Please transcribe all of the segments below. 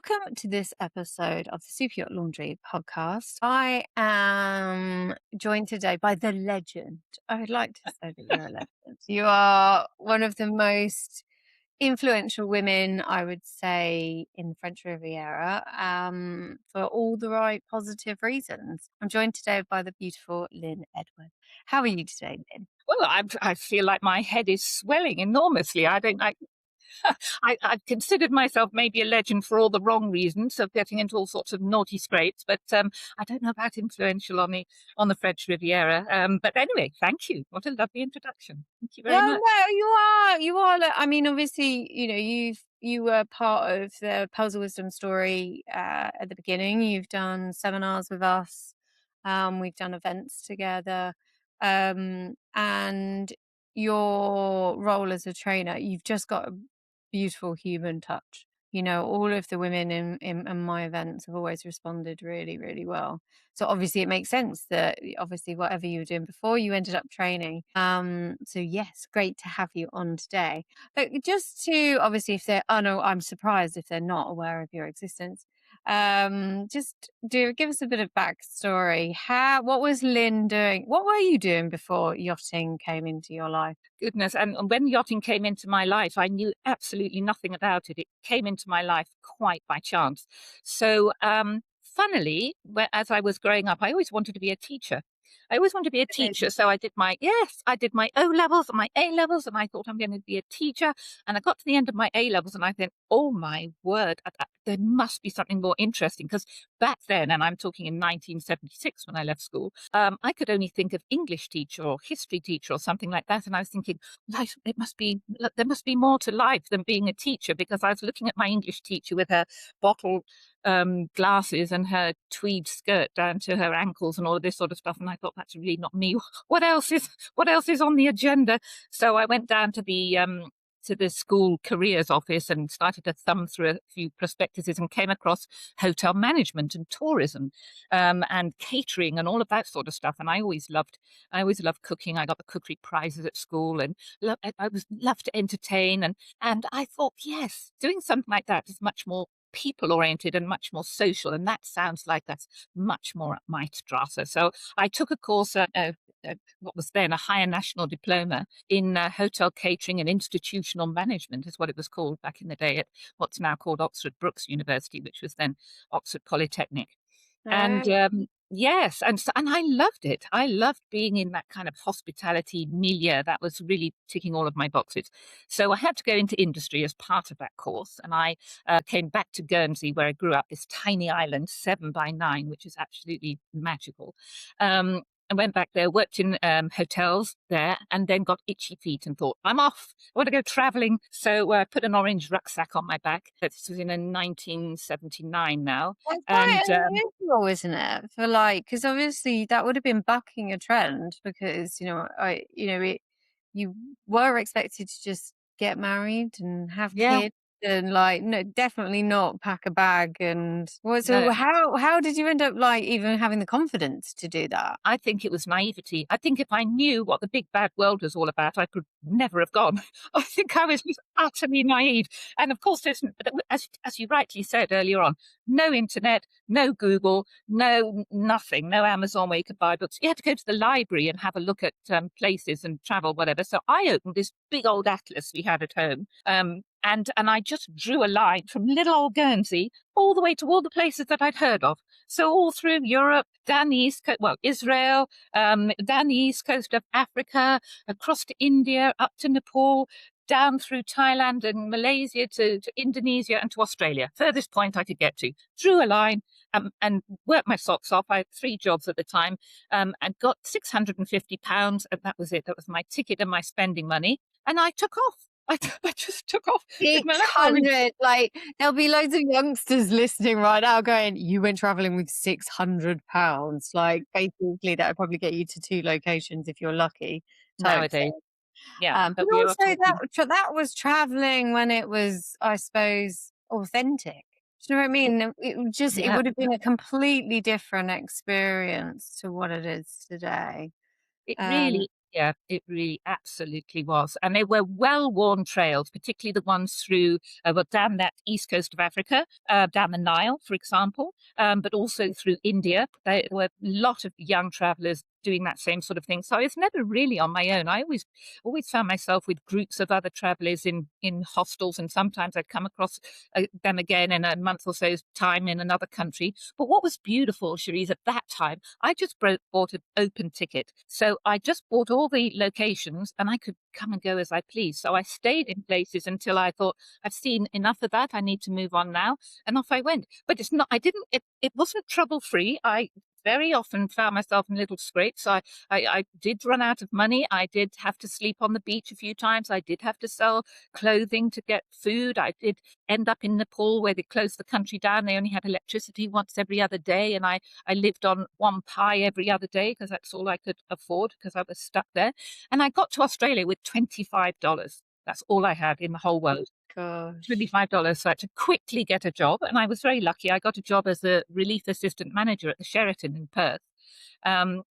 Welcome to this episode of the Superyacht Laundry podcast. I am joined today by the legend. I would like to say that you're a legend. You are one of the most influential women, I would say, in the French Riviera, for all the right positive reasons. I'm joined today by the beautiful Lynne Edwards. How are you today, Lynne? Well, I feel like my head is swelling enormously. I've considered myself maybe a legend for all the wrong reasons of getting into all sorts of naughty scrapes, but I don't know about influential on the French Riviera. But anyway, thank you. What a lovely introduction. Thank you very No, much. no, you are. I mean, obviously, you were part of the Pearls of Wisdom story at the beginning. You've done seminars with us. We've done events together, and your role as a trainer, you've just got a beautiful human touch. All of the women in my events have always responded really, really well. So obviously it makes sense that obviously whatever you were doing before, you ended up training. So yes, great to have you on today. But just to obviously if they're, oh no, I'm surprised if they're not aware of your existence. Just do give us a bit of backstory. What was Lynn doing? What were you doing before yachting came into your life? Goodness. And when yachting came into my life, I knew absolutely nothing about it. It came into my life quite by chance. So, funnily, as I was growing up, I always wanted to be a teacher. I always wanted to be a teacher. So I did my O levels and my A levels, and I thought I'm going to be a teacher. And I got to the end of my A levels, and I thought, oh my word, there must be something more interesting. Because back then, and I'm talking in 1976 when I left school, I could only think of English teacher or history teacher or something like that. And I was thinking, life, there must be more to life than being a teacher, because I was looking at my English teacher with her bottle glasses and her tweed skirt down to her ankles and all of this sort of stuff. And I thought, that's really not me. What else is on the agenda? So I went down to the school careers office and started to thumb through a few prospectuses and came across hotel management and tourism, and catering and all of that sort of stuff. And I always loved cooking. I got the cookery prizes at school and loved to entertain. And I thought, yes, doing something like that is much more people oriented and much more social. And that sounds like that's much more up my strata. So I took a course what was then a higher national diploma in hotel catering and institutional management, is what it was called back in the day, at what's now called Oxford Brookes University, which was then Oxford Polytechnic. And yes, and I loved it. I loved being in that kind of hospitality milieu. That was really ticking all of my boxes. So I had to go into industry as part of that course, and I came back to Guernsey, where I grew up, this tiny island, 7 by 9, which is absolutely magical. I went back there, worked in hotels there, and then got itchy feet and thought, I'm off. I want to go traveling. So I put an orange rucksack on my back. This was in 1979 now. That's And quite unusual, isn't it? Because obviously that would have been bucking a trend because, you were expected to just get married and have yeah, kids and no, definitely not pack a bag. And well, so no, how did you end up even having the confidence to do that? I think it was naivety. I think if I knew what the big bad world was all about, I could never have gone. I think I was just utterly naive. And of course, as you rightly said earlier on, no internet, no Google, no nothing, no Amazon where you could buy books. You had to go to the library and have a look at places and travel, whatever. So I opened this big old atlas we had at home. And I just drew a line from little old Guernsey all the way to all the places that I'd heard of. So all through Europe, down the east coast, well, Israel, down the east coast of Africa, across to India, up to Nepal, down through Thailand and Malaysia to Indonesia and to Australia. Furthest point I could get to. Drew a line and worked my socks off. I had 3 jobs at the time, and got £650, and that was it. That was my ticket and my spending money. And I took off. I just took off with my little orange. 600, there'll be loads of youngsters listening right now going, you went traveling with £600. Basically that would probably get you to 2 locations if you're lucky type Nowadays. thing. Yeah, But but we are also talking. that was traveling when it was, I suppose, authentic. Do you know what I mean? It Yeah, would have been a completely different experience to what it is today. it Um, really Yeah, it really absolutely was. And they were well-worn trails, particularly the ones through, well, down that east coast of Africa, down the Nile, for example, but also through India. There were a lot of young travelers doing that same sort of thing. So I was never really on my own. I always found myself with groups of other travelers in hostels, and sometimes I'd come across them again in a month or so's time in another country. But what was beautiful, Cherise, at that time, I just bought an open ticket. So I just bought all the locations and I could come and go as I pleased. So I stayed in places until I thought, I've seen enough of that. I need to move on now. And off I went. But it's not, I didn't, it wasn't trouble free. I very often found myself in little scrapes. I did run out of money. I did have to sleep on the beach a few times. I did have to sell clothing to get food. I did end up in Nepal where they closed the country down. They only had electricity once every other day. And I lived on one pie every other day because that's all I could afford because I was stuck there. And I got to Australia with $25. That's all I had in the whole world. Gosh. $25. So I had to quickly get a job. And I was very lucky. I got a job as a relief assistant manager at the Sheraton in Perth. And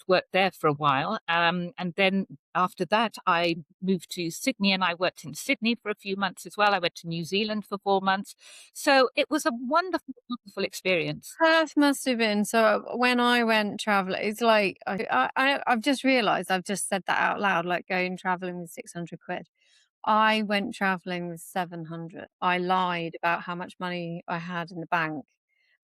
worked there for a while. And then after that, I moved to Sydney and I worked in Sydney for a few months as well. I went to New Zealand for 4 months. So it was a wonderful, wonderful experience. Perth must have been so when I went traveling, it's like I've just realised I've just said that out loud, like going traveling with 600 quid. I went traveling with 700. I lied about how much money I had in the bank,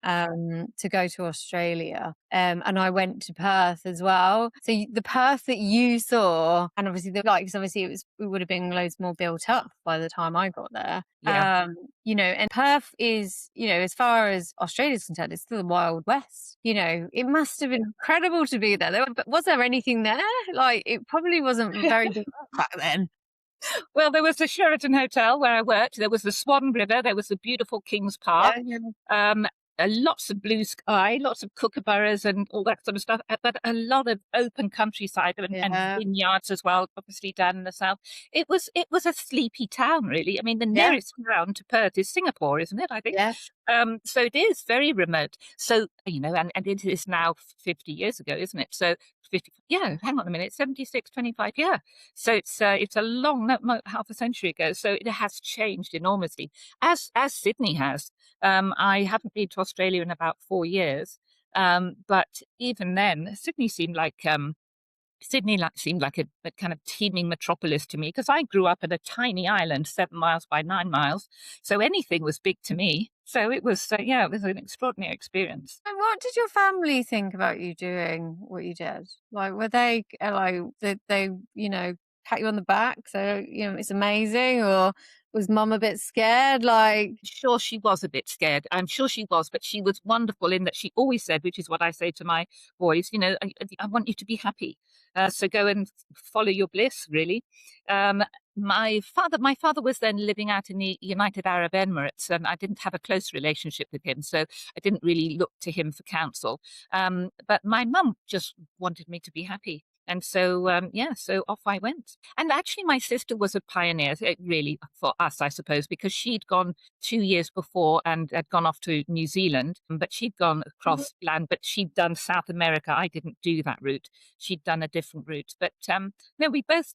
to go to Australia, and I went to Perth as well. So the Perth that you saw, and obviously the like, 'cause obviously it would have been loads more built up by the time I got there. Yeah. And Perth is, as far as Australia's concerned, it's still the Wild West. It must have been incredible to be there. But was there anything there? Like, it probably wasn't very developed back then. Well, there was the Sheraton Hotel where I worked. There was the Swan River. There was the beautiful Kings Park. Yeah, yeah, Um, lots of blue sky, lots of kookaburras and all that sort of stuff, but a lot of open countryside and yeah, vineyards as well, obviously down in the south. It was a sleepy town, really. I mean, the yeah, nearest town to Perth is Singapore, isn't it? I think. yeah. So it is very remote. So, and it is now 50 years ago, isn't it? So 50, yeah, hang on a minute, 76, 25, yeah. So it's a long, half a century ago. So it has changed enormously, as Sydney has. I haven't been to Australia in about 4 years. But even then, Sydney seemed like a kind of teeming metropolis to me because I grew up at a tiny island, 7 miles by 9 miles. So anything was big to me. So it was, yeah, it was an extraordinary experience. And what did your family think about you doing what you did? Like, were they like, did they, pat you on the back? So, it's amazing. Or was mum a bit scared? Like, Sure, she was a bit scared. I'm sure she was, but she was wonderful in that she always said, which is what I say to my boys, I want you to be happy. So go and follow your bliss, really. Um, my father was then living out in the United Arab Emirates, and I didn't have a close relationship with him, so I didn't really look to him for counsel. But my mum just wanted me to be happy. And so, yeah, so off I went. And actually, my sister was a pioneer, really, for us, I suppose, because she'd gone 2 years before and had gone off to New Zealand, but she'd gone Mhm. across land, but she'd done South America. I didn't do that route. She'd done a different route. But no, we both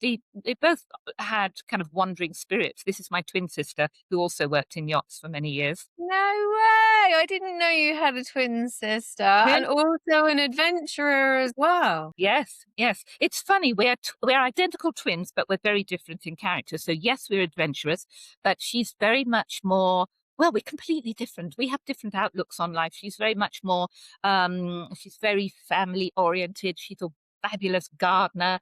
had kind of wandering spirits. This is my twin sister, who also worked in yachts for many years. No way. I didn't know you had a twin sister and also an adventurer as well. Yes, yes. It's funny. We're identical twins, but we're very different in character. So yes, we're adventurous, but she's very much more. Well, we're completely different. We have different outlooks on life. She's very much more. She's very family oriented. She's a fabulous gardener.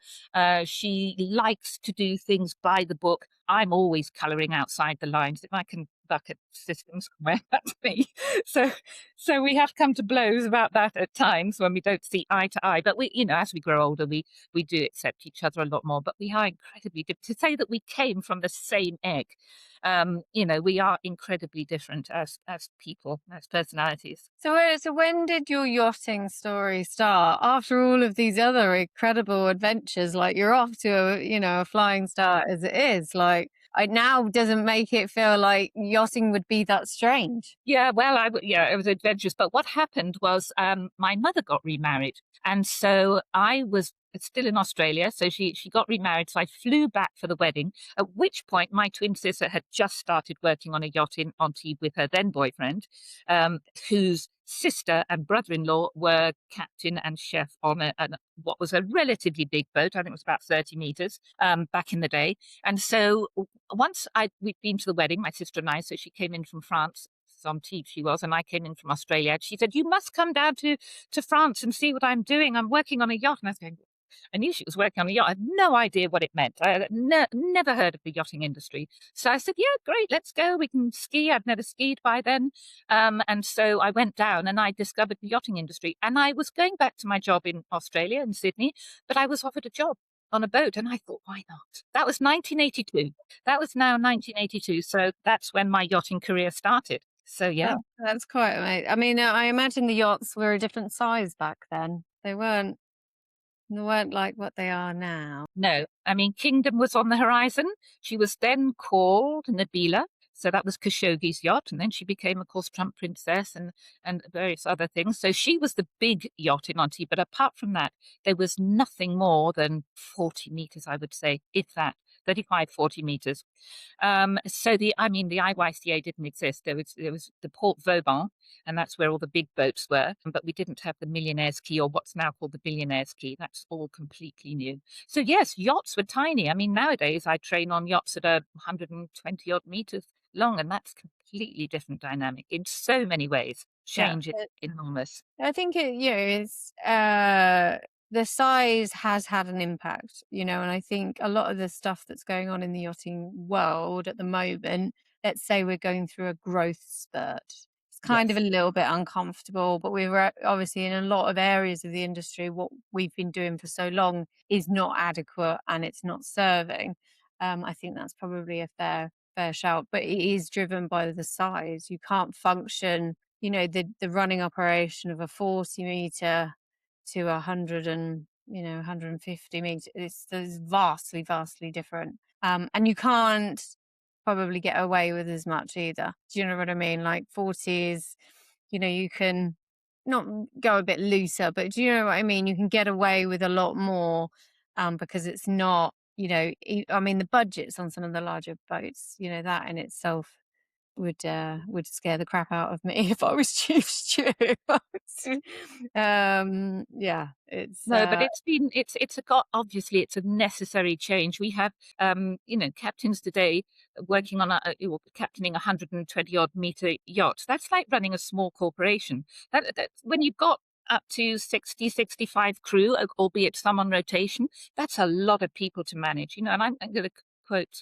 She likes to do things by the book. I'm always colouring outside the lines. If I can bucket systems somewhere, that's me. So so we have come to blows about that at times when we don't see eye to eye. But as we grow older, we do accept each other a lot more. But we are incredibly different. To say that we came from the same egg, we are incredibly different as people, as personalities. So when did your yachting story start? After all of these other incredible adventures, like you're off to a flying start as it is. Like, it now doesn't make it feel like yachting would be that strange. Yeah, well, yeah, it was adventurous. But what happened was, my mother got remarried, and so I was still in Australia. So she got remarried. So I flew back for the wedding. At which point, my twin sister had just started working on a yacht in Antibes with her then boyfriend, whose sister and brother-in-law were captain and chef on what was a relatively big boat. I think it was about 30 meters back in the day. And so once we'd been to the wedding, my sister and I, so she came in from France. Some teeth she was, and I came in from Australia. She said, "You must come down to France and see what I'm doing. I'm working on a yacht." And I was going, I knew she was working on a yacht. I had no idea what it meant. I had never heard of the yachting industry. So I said, "Yeah, great, let's go. We can ski." I'd never skied by then. And so I went down and I discovered the yachting industry. And I was going back to my job in Australia, in Sydney, but I was offered a job on a boat. And I thought, why not? That was 1982. That was now 1982. So that's when my yachting career started. So yeah. That's quite amazing. I mean, I imagine the yachts were a different size back then. They weren't like what they are now. No, I mean, Kingdom was on the horizon. She was then called Nabila. So that was Khashoggi's yacht. And then she became, of course, Trump Princess and various other things. So she was the big yacht in Auntie. But apart from that, there was nothing more than 40 meters, I would say, if that, 35, 40 meters. The IYCA didn't exist. There was the Port Vauban, and that's where all the big boats were. But we didn't have the Millionaire's Quay, or what's now called the Billionaire's Quay. That's all completely new. So yes, yachts were tiny. I mean, nowadays I train on yachts that are 120 odd meters long, and that's completely different dynamic in so many ways. Yeah. Change is enormous. I think it's the size has had an impact, and I think a lot of the stuff that's going on in the yachting world at the moment, let's say we're going through a growth spurt. It's kind of a Yes. little bit uncomfortable, but we're obviously in a lot of areas of the industry, what we've been doing for so long is not adequate and it's not serving. I think that's probably a fair shout, but it is driven by the size. You can't function, the running operation of a 40-meter to 100 and 150 meters, it's vastly different. And you can't probably get away with as much either. Do you know what I mean? Like 40s, you can not go a bit looser, but do you know what I mean? You can get away with a lot more, because it's not, I mean, the budgets on some of the larger boats, that in itself would scare the crap out of me if I was chief steward. Yeah, it's No, but it's a got obviously it's a necessary change. We have captains today working on captaining a 120 odd meter yacht. That's like running a small corporation. That when you've got up to 60, 65 crew, albeit some on rotation, that's a lot of people to manage. And I'm going to quote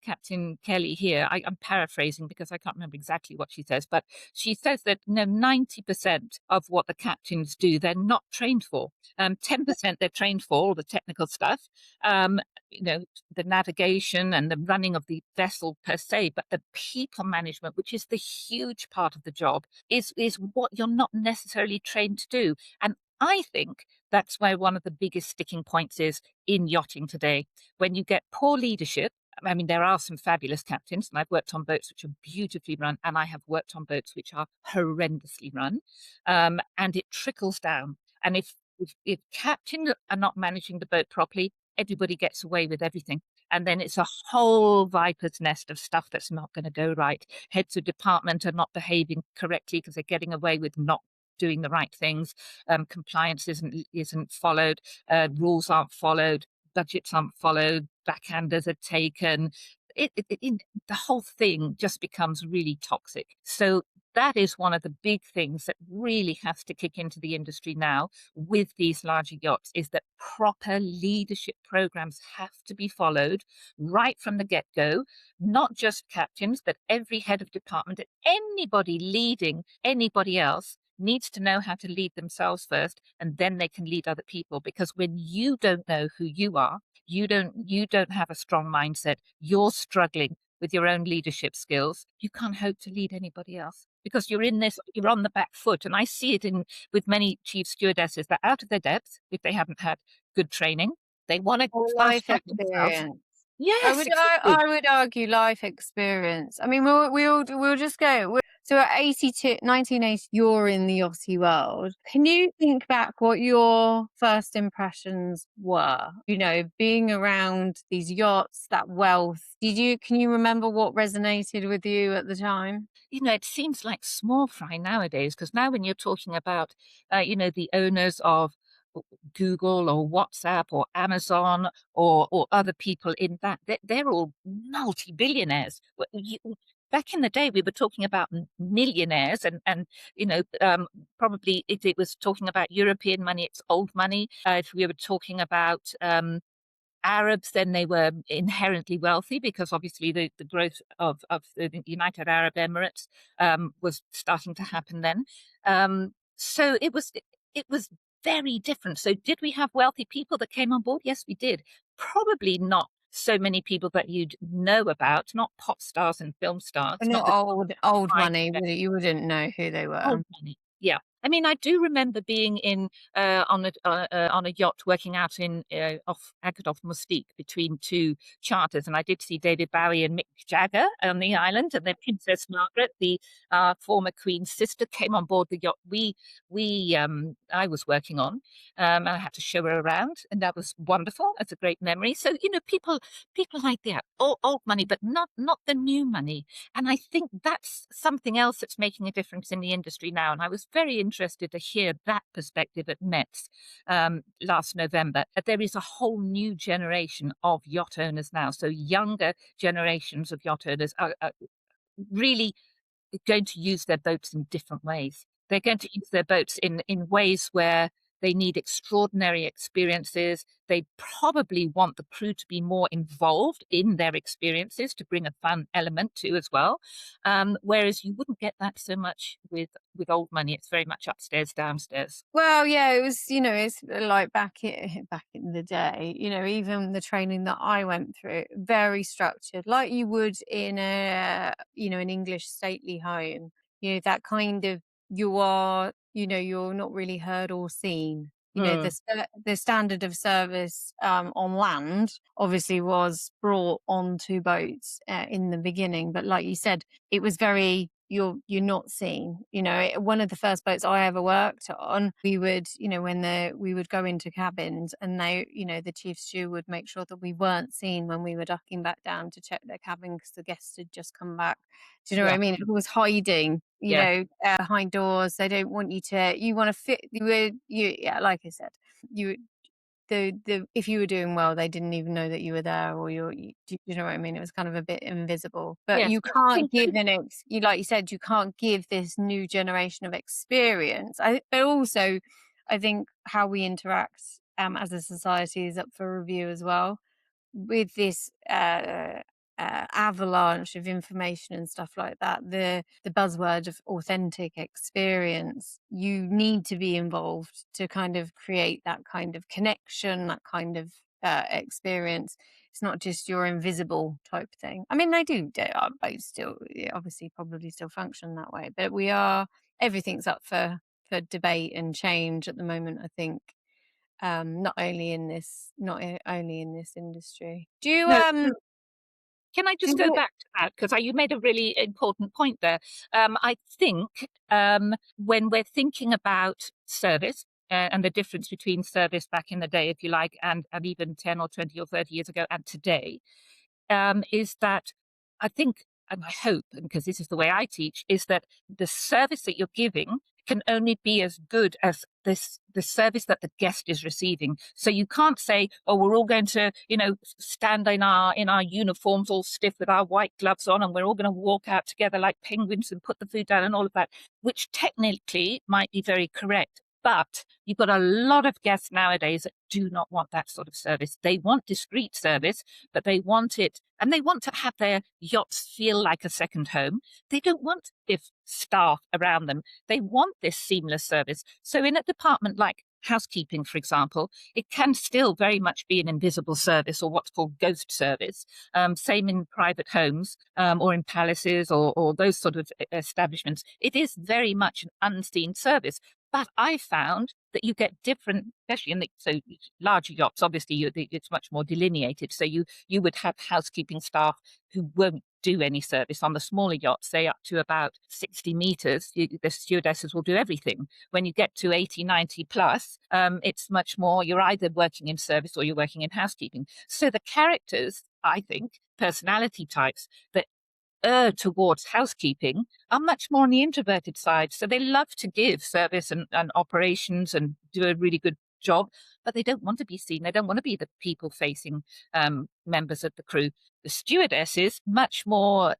Captain Kelly here. I'm paraphrasing because I can't remember exactly what she says, but she says that 90% of what the captains do, they're not trained for. 10% they're trained for, all the technical stuff, um, the navigation and the running of the vessel per se, but the people management, which is the huge part of the job, is what you're not necessarily trained to do. And I think that's where one of the biggest sticking points is in yachting today. When you get poor leadership, I mean, there are some fabulous captains, and I've worked on boats which are beautifully run, and I have worked on boats which are horrendously run, and it trickles down. And if captains are not managing the boat properly, everybody gets away with everything. And then it's a whole viper's nest of stuff that's not going to go right. Heads of department are not behaving correctly because they're getting away with not doing the right things. Compliance isn't followed. Rules aren't followed. Budgets aren't followed. Backhanders are taken. The whole thing just becomes really toxic. So that is one of the big things that really has to kick into the industry now with these larger yachts, is that proper leadership programs have to be followed right from the get-go, not just captains, but every head of department, anybody leading anybody else needs to know how to lead themselves first, and then they can lead other people. Because when you don't know who you are, you don't have a strong mindset, you're struggling with your own leadership skills, you can't hope to lead anybody else, because you're on the back foot. And I see it in with many chief stewardesses, that out of their depth if they haven't had good training. They want to Or fast life track themselves. experience. Yes, exactly. I would argue life experience. I mean, we'll just go. So at 82, 1980, you're in the yachty world. Can you think back what your first impressions were? You know, being around these yachts, that wealth. Can you remember what resonated with you at the time? It seems like small fry nowadays because now when you're talking about, the owners of Google or WhatsApp or Amazon or other people in that, they're all multi-billionaires. Back in the day, we were talking about millionaires, and probably if it was talking about European money, it's old money. If we were talking about Arabs, then they were inherently wealthy because obviously the growth of the United Arab Emirates was starting to happen then. So it was very different. So did we have wealthy people that came on board? Yes, we did. Probably not so many people that you'd know about, not pop stars and film stars, not Not the old high money. You wouldn't know who they old were. money. Yeah. I mean, I do remember being in on a yacht working out in off Agate off Mustique between two charters, and I did see David Bowie and Mick Jagger on the island, and then Princess Margaret, the former Queen's sister, came on board the yacht we I was working on, and I had to show her around, and that was wonderful. That's a great memory. So people like that, old money, but not the new money. And I think that's something else that's making a difference in the industry now. And I was very interested to hear that perspective at Metz last November. That there is a whole new generation of yacht owners now. So younger generations of yacht owners are really going to use their boats in different ways. They're going to use their boats in ways where they need extraordinary experiences. They probably want the crew to be more involved in their experiences to bring a fun element to as well. Whereas you wouldn't get that so much with old money. It's very much upstairs, downstairs. Well, yeah, it was, it's like back in the day, even the training that I went through, very structured, like you would in an English stately home. That kind of you're not really heard or seen. Mm, The standard of service on land obviously was brought onto boats in the beginning, but like you said, it was very you're not seen. One of the first boats I ever worked on, we would, we would go into cabins and the chief stew would make sure that we weren't seen when we were ducking back down to check their cabin because the guests had just come back. Do you know what yeah, I mean? It was hiding, yeah, behind doors. They don't want you want to fit, yeah, like I said, you the if you were doing well, they didn't even know that you were there, or do you know what I mean? It was kind of a bit invisible. But yes. you But I can't think give like you said, you can't give this new generation of experience. But also, I think how we interact as a society is up for review as well with this avalanche of information and stuff like that. The buzzword of authentic experience, you need to be involved to kind of create that kind of connection, that kind of experience. It's not just your invisible type thing. I mean, they are both still, yeah, obviously probably still function that way, but everything's up for debate and change at the moment, I think. Not only in this industry. no. Can I Do just go you back to that? Because you made a really important point there. I think when we're thinking about service and the difference between service back in the day, if you like, and even 10 or 20 or 30 years ago and today, is that I think, and I hope, and because this is the way I teach, is that the service that you're giving can only be as good as the service that the guest is receiving. So you can't say, "Oh, we're all going to, stand in our uniforms, all stiff with our white gloves on, and we're all going to walk out together like penguins and put the food down and all of that," which technically might be very correct. But you've got a lot of guests nowadays that do not want that sort of service. They want discreet service, but they want it, and they want to have their yachts feel like a second home. They don't want stiff staff around them. They want this seamless service. So in a department like housekeeping, for example, it can still very much be an invisible service or what's called ghost service. Same in private homes or in palaces or those sort of establishments. It is very much an unseen service. But I found that you get different, especially in the so larger yachts. Obviously, it's much more delineated. So you would have housekeeping staff who won't do any service. On the smaller yachts, say up to about 60 meters, the stewardesses will do everything. When you get to 80, 90 plus, it's much more, you're either working in service or you're working in housekeeping. So the characters, I think, personality types that err towards housekeeping are much more on the introverted side. So they love to give service and operations and do a really good job, but they don't want to be seen. They don't want to be the people facing members of the crew. The stewardesses much more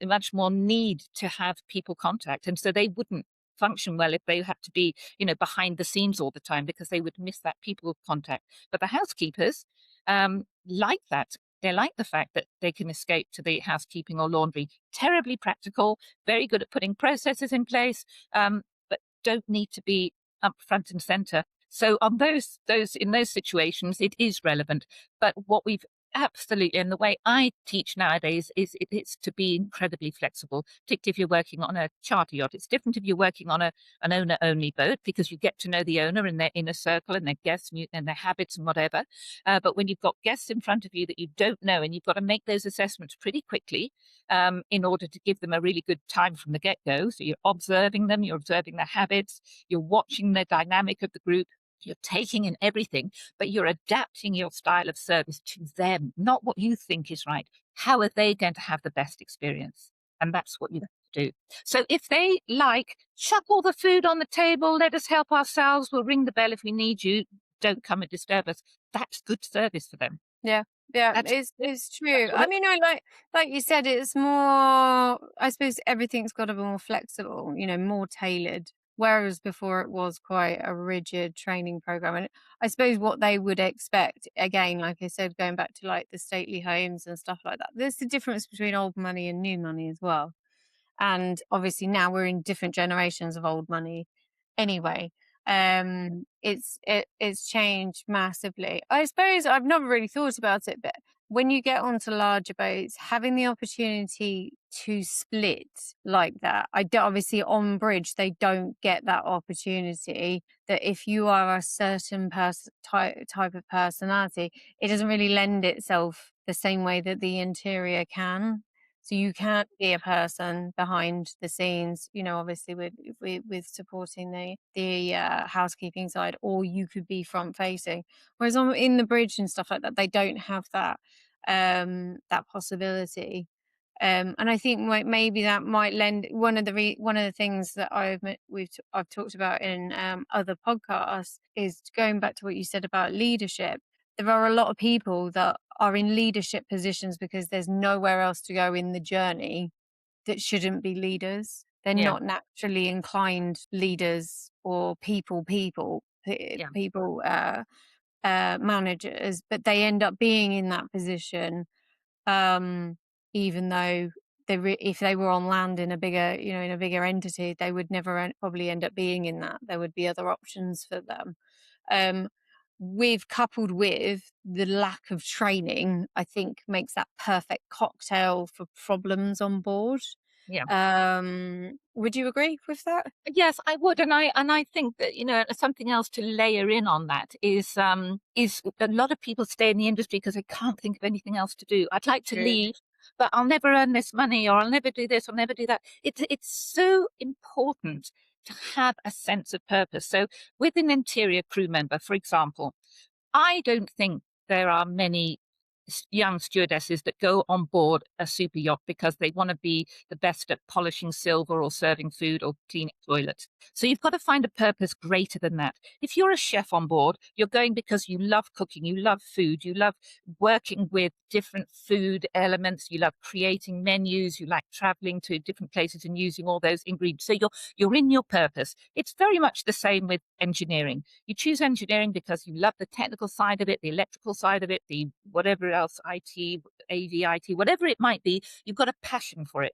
need to have people contact. And so they wouldn't function well if they had to be, behind the scenes all the time, because they would miss that people contact. But the housekeepers like that. They like the fact that they can escape to the housekeeping or laundry. Terribly practical, very good at putting processes in place, but don't need to be up front and center. So on those in those situations, it is relevant. But what we've absolutely, and the way I teach nowadays is it's to be incredibly flexible, particularly if you're working on a charter yacht. It's different if you're working on an owner only boat, because you get to know the owner and their inner circle and their guests and their habits and whatever. But when you've got guests in front of you that you don't know, and you've got to make those assessments pretty quickly in order to give them a really good time from the get-go. So you're observing them, you're observing their habits, you're watching the dynamic of the group, you're taking in everything, but you're adapting your style of service to them, not what you think is right. How are they going to have the best experience? And that's what you have to do. So if they like, chuck all the food on the table, let us help ourselves, we'll ring the bell if we need you, don't come and disturb us, that's good service for them. Yeah, yeah, That's it's true. that's what I I mean, I like you said, it's more. I suppose everything's got to be more flexible, more tailored. Whereas before it was quite a rigid training program, and I suppose what they would expect, again, like I said, going back to like the stately homes and stuff like that. There's the difference between old money and new money as well. And obviously now we're in different generations of old money anyway. It's changed massively. I suppose I've never really thought about it, but when you get onto larger boats, having the opportunity to split like that, obviously on bridge they don't get that opportunity. That if you are a certain type of personality, it doesn't really lend itself the same way that the interior can. So you can't be a person behind the scenes, obviously with supporting the housekeeping side, or you could be front facing. Whereas in the bridge and stuff like that, they don't have that possibility. And I think maybe that might lend one of the things that I've talked about in other podcasts is going back to what you said about leadership. There are a lot of people that are in leadership positions because there's nowhere else to go in the journey that shouldn't be leaders. They're yeah, not naturally inclined leaders or people yeah, managers, but they end up being in that position, um, even though if they were on land in a bigger, in a bigger entity, they would never probably end up being in that. There would be other options for them. Um, with coupled with the lack of training, I think makes that perfect cocktail for problems on board. yeah. Would you agree with that? Yes, I would, and I think that something else to layer in on that is a lot of people stay in the industry because they can't think of anything else to do. I'd like to True. leave, but I'll never earn this money, or I'll never do this, I'll never do that. It's so important to have a sense of purpose. So with an interior crew member, for example, I don't think there are many young stewardesses that go on board a super yacht because they want to be the best at polishing silver or serving food or cleaning toilets. So you've got to find a purpose greater than that. If you're a chef on board, you're going because you love cooking, you love food, you love working with different food elements, you love creating menus, you like traveling to different places and using all those ingredients. So you're in your purpose. It's very much the same with engineering. You choose engineering because you love the technical side of it, the electrical side of it, the whatever else, IT, AV, IT, whatever it might be, you've got a passion for it.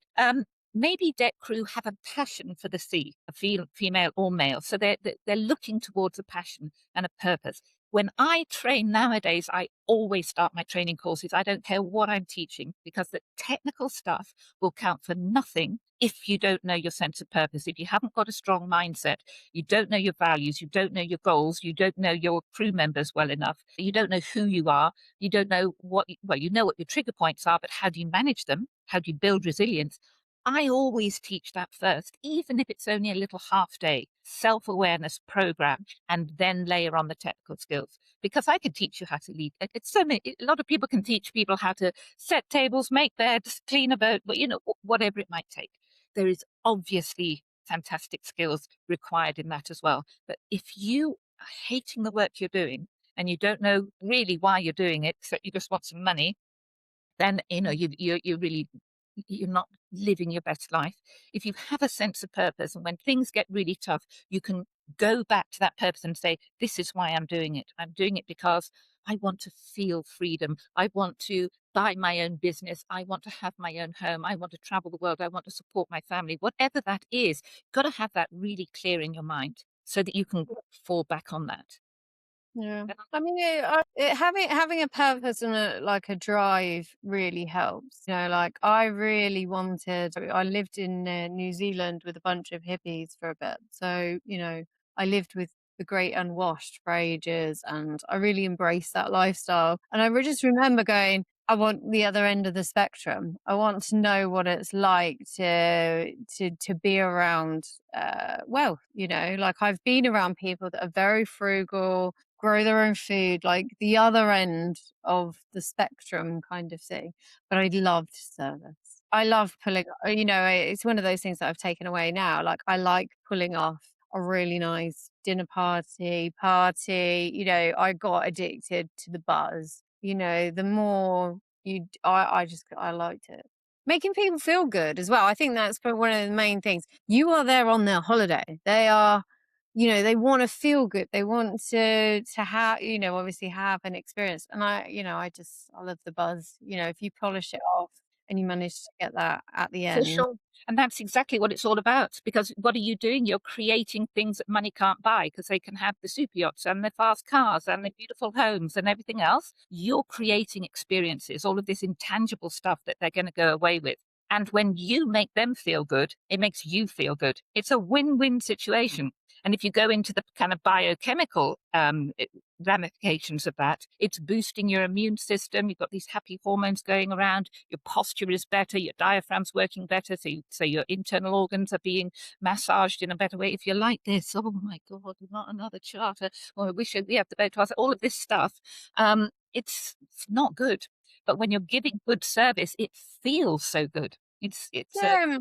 maybe deck crew have a passion for the sea, a female or male. So they're looking towards a passion and a purpose. When I train nowadays, I always start my training courses. I don't care what I'm teaching, because the technical stuff will count for nothing if you don't know your sense of purpose. If you haven't got a strong mindset, you don't know your values, you don't know your goals, you don't know your crew members well enough, you don't know who you are, you don't know well, you know what your trigger points are, but how do you manage them? How do you build resilience? I always teach that first, even if it's only a little half day self-awareness program, and then layer on the technical skills. Because I can teach you how to lead. It's so many, a lot of people can teach people how to set tables, make beds, clean a boat, but whatever it might take. There is obviously fantastic skills required in that as well. But if you are hating the work you're doing and you don't know really why you're doing it, except you just want some money, then you really, you're not living your best life. If you have a sense of purpose, and when things get really tough, you can go back to that purpose and say, this is why I'm doing it. I'm doing it because I want to feel freedom. I want to buy my own business. I want to have my own home. I want to travel the world. I want to support my family. Whatever that is, you've got to have that really clear in your mind so that you can fall back on that. Yeah. I mean, having a purpose and a drive really helps. Like I really wanted. I lived in New Zealand with a bunch of hippies for a bit, so I lived with the great unwashed for ages, and I really embraced that lifestyle. And just remember going, I want the other end of the spectrum. I want to know what it's like to be around wealth. Like I've been around people that are very frugal, grow their own food, like the other end of the spectrum kind of thing. But I loved service. I love pulling, it's one of those things that I've taken away now. Like I like pulling off a really nice dinner party. I got addicted to the buzz. The more I liked it. Making people feel good as well. I think that's probably one of the main things. You are there on their holiday. They want to feel good. They want to have, obviously have an experience. And I love the buzz. If you polish it off and you manage to get that at the For end. sure. And that's exactly what it's all about. Because what are you doing? You're creating things that money can't buy, because they can have the super yachts and the fast cars and the beautiful homes and everything else. You're creating experiences, all of this intangible stuff that they're going to go away with. And when you make them feel good, it makes you feel good. It's a win-win situation. And if you go into the kind of biochemical ramifications of that, it's boosting your immune system. You've got these happy hormones going around. Your posture is better. Your diaphragm's working better. So your internal organs are being massaged in a better way. If you're like this, oh my God, not another charter. Or I wish we have the boat. All of this stuff. It's not good. But when you're giving good service, it feels so good. It's Yeah.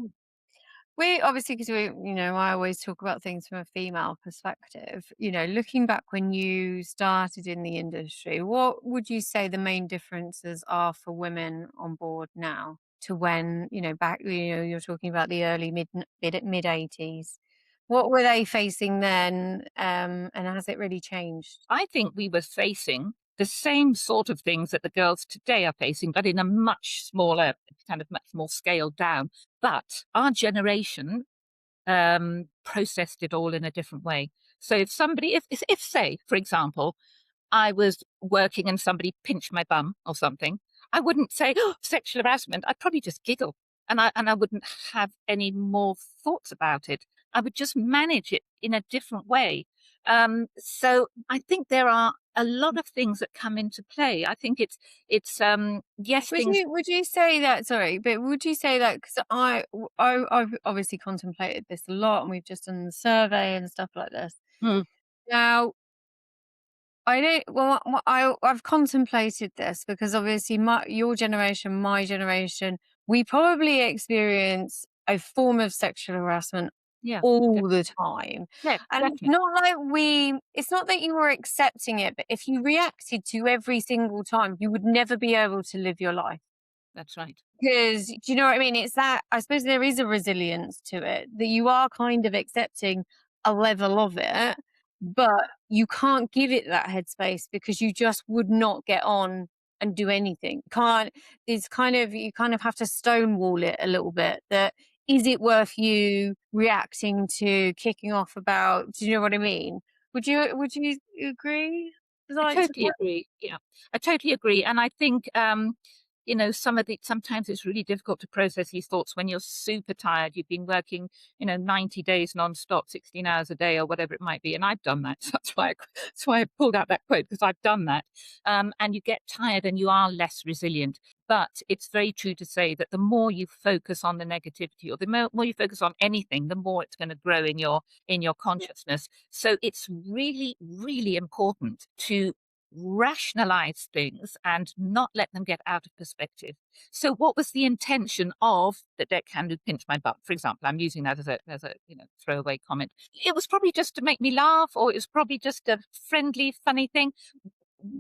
We obviously, because I always talk about things from a female perspective. Looking back when you started in the industry, what would you say the main differences are for women on board now to when, back, you're talking about the early mid 80s. What were they facing then? And has it really changed? I think we were facing the same sort of things that the girls today are facing, but in a much smaller, kind of much more scaled down. But our generation processed it all in a different way. So if say, for example, I was working and somebody pinched my bum or something, I wouldn't say, oh, sexual harassment. I'd probably just giggle, and I wouldn't have any more thoughts about it. I would just manage it in a different way. So I think there are a lot of things that come into play. I think it's yes, Would things. you would you say that, sorry, but would you say that, because I've obviously contemplated this a lot, and we've just done the survey and stuff like this. Hmm, Now, I don't. Well, I've contemplated this because obviously your generation, my generation, we probably experience a form of sexual harassment yeah, all the time, yeah, and it's definitely. not like It's not that you were accepting it, but if you reacted to every single time, you would never be able to live your life. That's right. Because do you know what I mean? It's that, I suppose there is a resilience to it, that you are kind of accepting a level of it, but you can't give it that headspace because you just would not get on and do anything. Can't It's kind of, you kind of have to stonewall it a little bit, that is it worth you reacting to, kicking off about, do you know what I mean? Would you agree? I Like to totally agree. Yeah, I totally agree. And I think, sometimes it's really difficult to process these thoughts when you're super tired. You've been working, 90 days nonstop, 16 hours a day or whatever it might be. And I've done that. So that's why I pulled out that quote, because I've done that. And you get tired and you are less resilient. But it's very true to say that the more you focus on the negativity, or the more you focus on anything, the more it's going to grow in your consciousness. So it's really, really important to rationalize things and not let them get out of perspective. So what was the intention of the deckhand who pinched my butt? For example, I'm using that as a throwaway comment. It was probably just to make me laugh, or it was probably just a friendly, funny thing.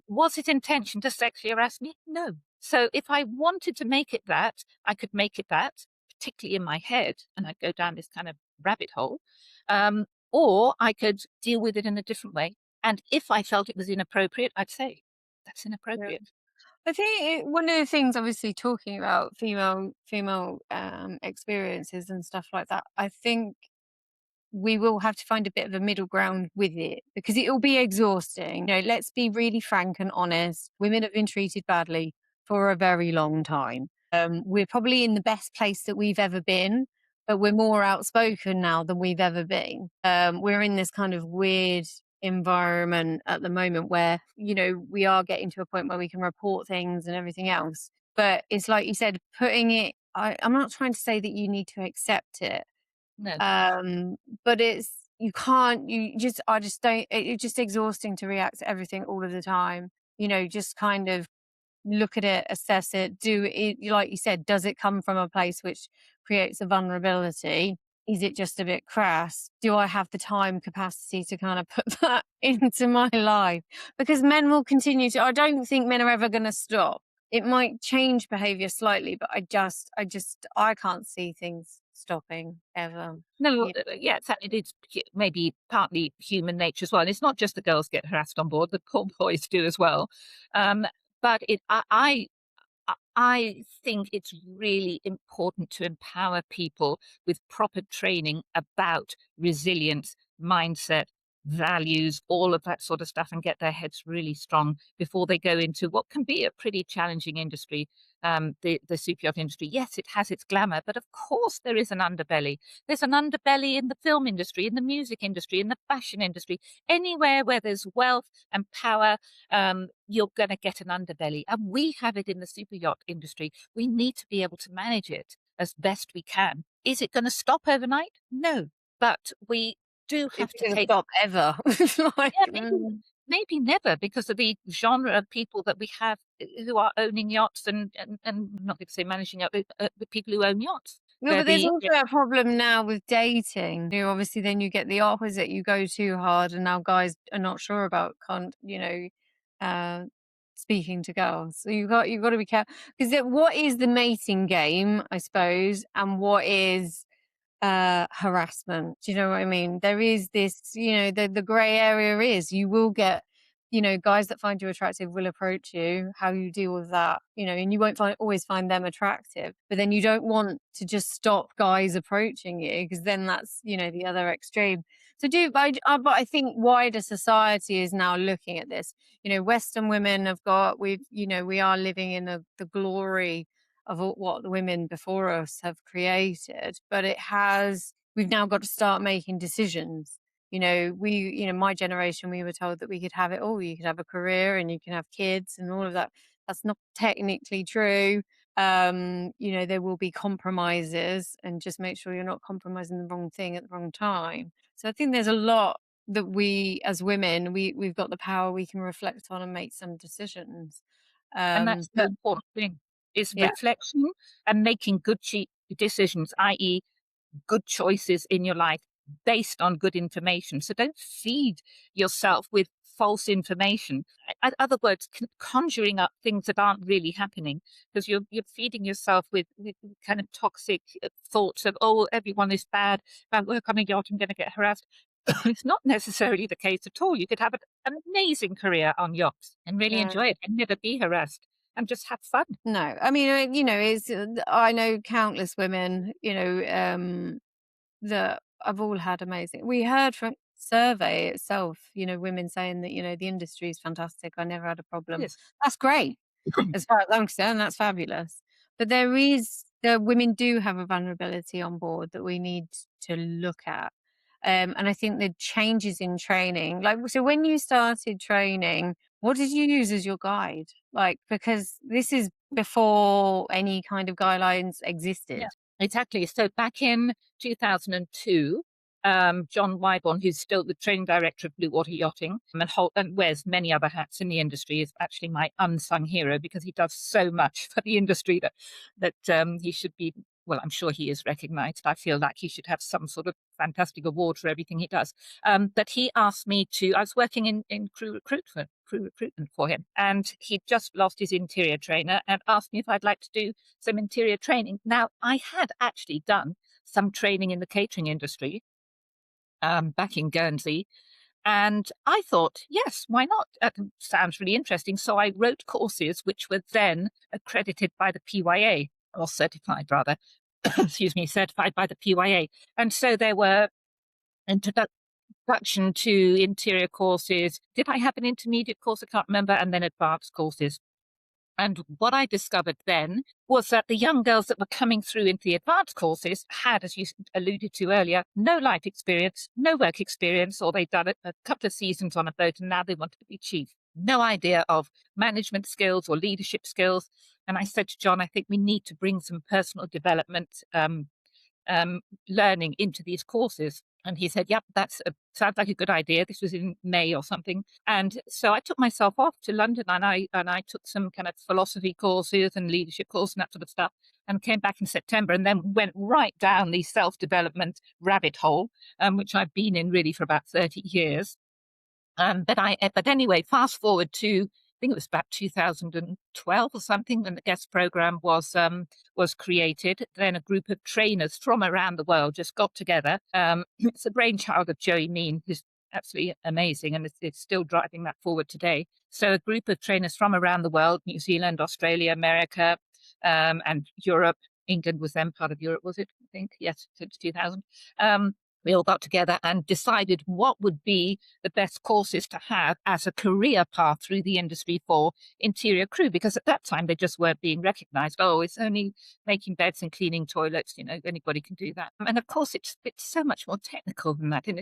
Was it intention to sexually harass me? No. So if I wanted to make it that, I could make it that, particularly in my head, and I'd go down this kind of rabbit hole. Or I could deal with it in a different way. And if I felt it was inappropriate, I'd say, that's yeah. inappropriate. I think one of the things, obviously, talking about female experiences and stuff like that, I think we will have to find a bit of a middle ground with it because it will be exhausting. Let's be really frank and honest. Women have been treated badly for a very long time. We're probably in the best place that we've ever been, but we're more outspoken now than we've ever been. We're in this kind of weird environment at the moment where, we are getting to a point where we can report things and everything else. But it's like you said, I'm not trying to say that you need to accept it, No. um, but you can't, I just don't, it's just exhausting to react to everything all of the time. Just kind of look at it, assess it, do it, like you said, does it come from a place which creates a vulnerability? Is it just a bit crass? Do I have the time capacity to kind of put that into my life? Because men will continue to, I don't think men are ever going to stop. It might change behavior slightly, but I can't see things stopping ever. No, Yeah. yeah, it's maybe partly human nature as well. And it's not just the girls get harassed on board; the poor boys do as well. Um, but I think it's really important to empower people with proper training about resilience, mindset, values, all of that sort of stuff, and get their heads really strong before they go into what can be a pretty challenging industry, the super yacht industry. Yes, it has its glamour, but of course there is an underbelly. There's an underbelly in the film industry, in the music industry, in the fashion industry, anywhere where there's wealth and power. You're going to get an underbelly. And we have it in the super yacht industry. We need to be able to manage it as best we can. Is it going to stop overnight? No. But we do It's have to going to take, stop ever. Like, yeah, maybe never, because of the genre of people that we have who are owning yachts and I'm not going to say managing yachts, the people who own yachts. no, They're but there's the, also a problem now with dating. Obviously, then you get the opposite. You go too hard, and now guys are not sure about uh, speaking to girls. So you've got to be careful because what is the mating game, I suppose, and what is harassment? Do you know what I mean? There is this, the gray area is you will get, guys that find you attractive will approach you. How you deal with that, and you won't always find them attractive, but then you don't want to just stop guys approaching you because then that's, the other extreme. So but I think wider society is now looking at this. Western women we are living in the glory of what the women before us have created, but we've now got to start making decisions. My generation, we were told that we could have it all. You could have a career and you can have kids and all of that. That's not technically true. There will be compromises, and just make sure you're not compromising the wrong thing at the wrong time. So I think there's a lot that we as women, we've got the power, we can reflect on and make some decisions. and that's the But important thing, is yeah. reflection and making good decisions, i.e., good choices in your life based on good information. So don't feed yourself with false information. In other words, conjuring up things that aren't really happening, because you're feeding yourself with kind of toxic thoughts of, oh, everyone is bad. If I work on a yacht, I'm going to get harassed. It's not necessarily the case at all. You could have an amazing career on yachts and really Yeah. enjoy it and never be harassed. and just have fun. No, I mean, it's I know countless women, that have all had amazing. We heard from survey itself, women saying that the industry is fantastic. I never had a problem. Yes. That's great. As far as I'm concerned, that's fabulous. But the women do have a vulnerability on board that we need to look at. And I think the changes in training, like, so when you started training, what did you use as your guide? Like, because this is before any kind of guidelines Yeah, existed. exactly. So back in 2002, John Wyborn, who's still the training director of Blue Water Yachting and wears many other hats in the industry, is actually my unsung hero because he does so much for the industry that he should be. Well, I'm sure he is recognised. I feel like he should have some sort of fantastic award for everything he does. But he asked me to. I was working in crew recruitment for him, and he'd just lost his interior trainer and asked me if I'd like to do some interior training. Now, I had actually done some training in the catering industry back in Guernsey. And I thought, yes, why not? That sounds really interesting. So I wrote courses which were then accredited by the PYA, or certified rather, excuse me, certified by the PYA. And so there were introduction to interior courses. Did I have an intermediate course? I can't remember. And then advanced courses. And what I discovered then was that the young girls that were coming through into the advanced courses had, as you alluded to earlier, no life experience, no work experience, or they'd done a couple of seasons on a boat and now they wanted to be chief. No idea of management skills or leadership skills. And I said to John, I think we need to bring some personal development learning into these courses. And he said, "Yep, sounds like a good idea." This was in May or something, and so I took myself off to London, and I took some kind of philosophy courses and leadership courses and that sort of stuff, and came back in September, and then went right down the self development rabbit hole, which I've been in really for about 30 years. But anyway, fast forward to, I think it was about 2012 or something when the guest program was created. Then a group of trainers from around the world just got together. It's a brainchild of Joey Mean, who's absolutely amazing, and it's still driving that forward today. So a group of trainers from around the world: New Zealand, Australia, America, and Europe. England was then part of Europe, was it? I think yes, since 2000. We all got together and decided what would be the best courses to have as a career path through the industry for interior crew, because at that time they just weren't being recognized. Oh, it's only making beds and cleaning toilets, anybody can do that. And of course, it's so much more technical than that, and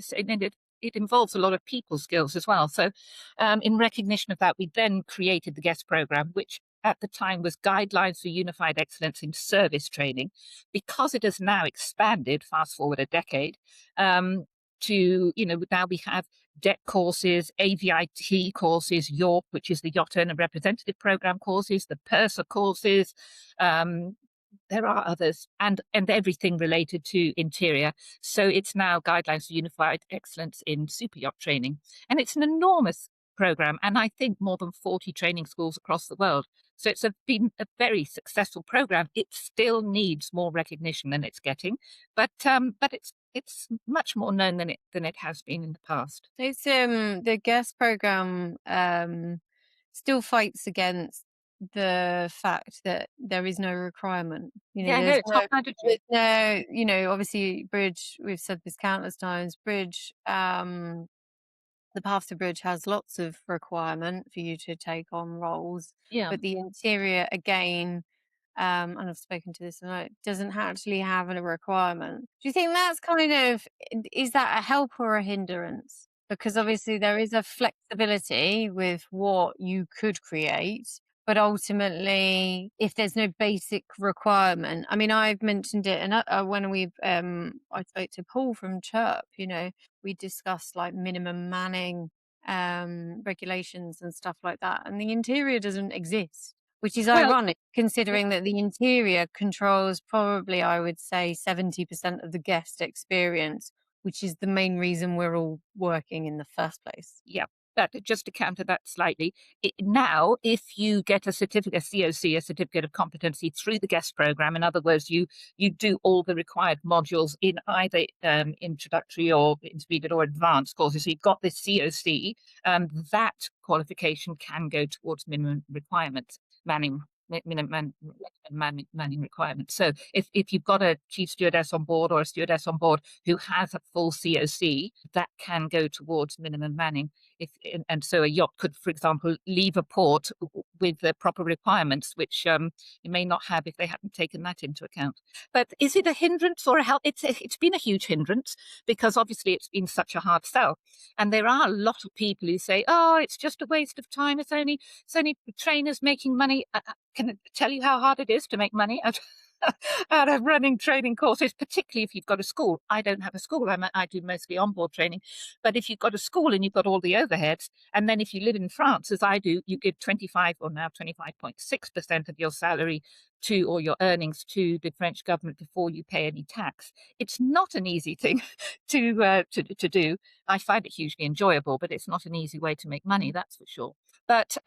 it involves a lot of people skills as well. So in recognition of that, we then created the guest program, which at the time was Guidelines for Unified Excellence in Service Training. Because it has now expanded, fast forward a decade, to, now we have deck courses, AVIT courses, York, which is the Yacht Owner Representative Program courses, the Purser courses. There are others, and everything related to interior. So it's now Guidelines for Unified Excellence in Super Yacht Training. And it's an enormous program, and I think more than 40 training schools across the world. So it's been a very successful program. It still needs more recognition than it's getting, but it's much more known than it has been in the past. It's the guest program still fights against the fact that there is no requirement. Yeah, no, it's not mandatory. There's no, obviously bridge, we've said this countless times, bridge, the path to bridge has lots of requirement for you to take on roles, Yeah. but the interior again, and I've spoken to this, and it doesn't actually have a requirement. Do you think that's is that a help or a hindrance? Because obviously there is a flexibility with what you could create, but ultimately, if there's no basic requirement, I mean, I've mentioned it, and when I spoke to Paul from Chirp, we discussed like minimum manning regulations and stuff like that, and the interior doesn't exist, which is Well, ironic considering that the interior controls probably, I would say, 70% of the guest experience, which is the main reason we're all working in the first place. yeah. But just to counter that slightly, now if you get a certificate, a COC, a certificate of competency through the guest program, in other words, you do all the required modules in either introductory or intermediate or advanced courses. So you've got this COC, that qualification can go towards minimum requirements, manning minimum manning requirements. So if you've got a chief stewardess on board or a stewardess on board who has a full COC, that can go towards minimum manning. And so a yacht could, for example, leave a port with the proper requirements, which you may not have if they hadn't taken that into account. But is it a hindrance or a help? It's been a huge hindrance because obviously it's been such a hard sell, and there are a lot of people who say, "Oh, it's just a waste of time. It's only trainers making money." Can I tell you how hard it is to make money out out of running training courses, particularly if you've got a school? I don't have a school. I do mostly onboard training. But if you've got a school and you've got all the overheads, and then if you live in France, as I do, you give 25 or now 25.6% of your salary to, or your earnings to the French government before you pay any tax. It's not an easy thing to do. I find it hugely enjoyable, but it's not an easy way to make money, that's for sure. But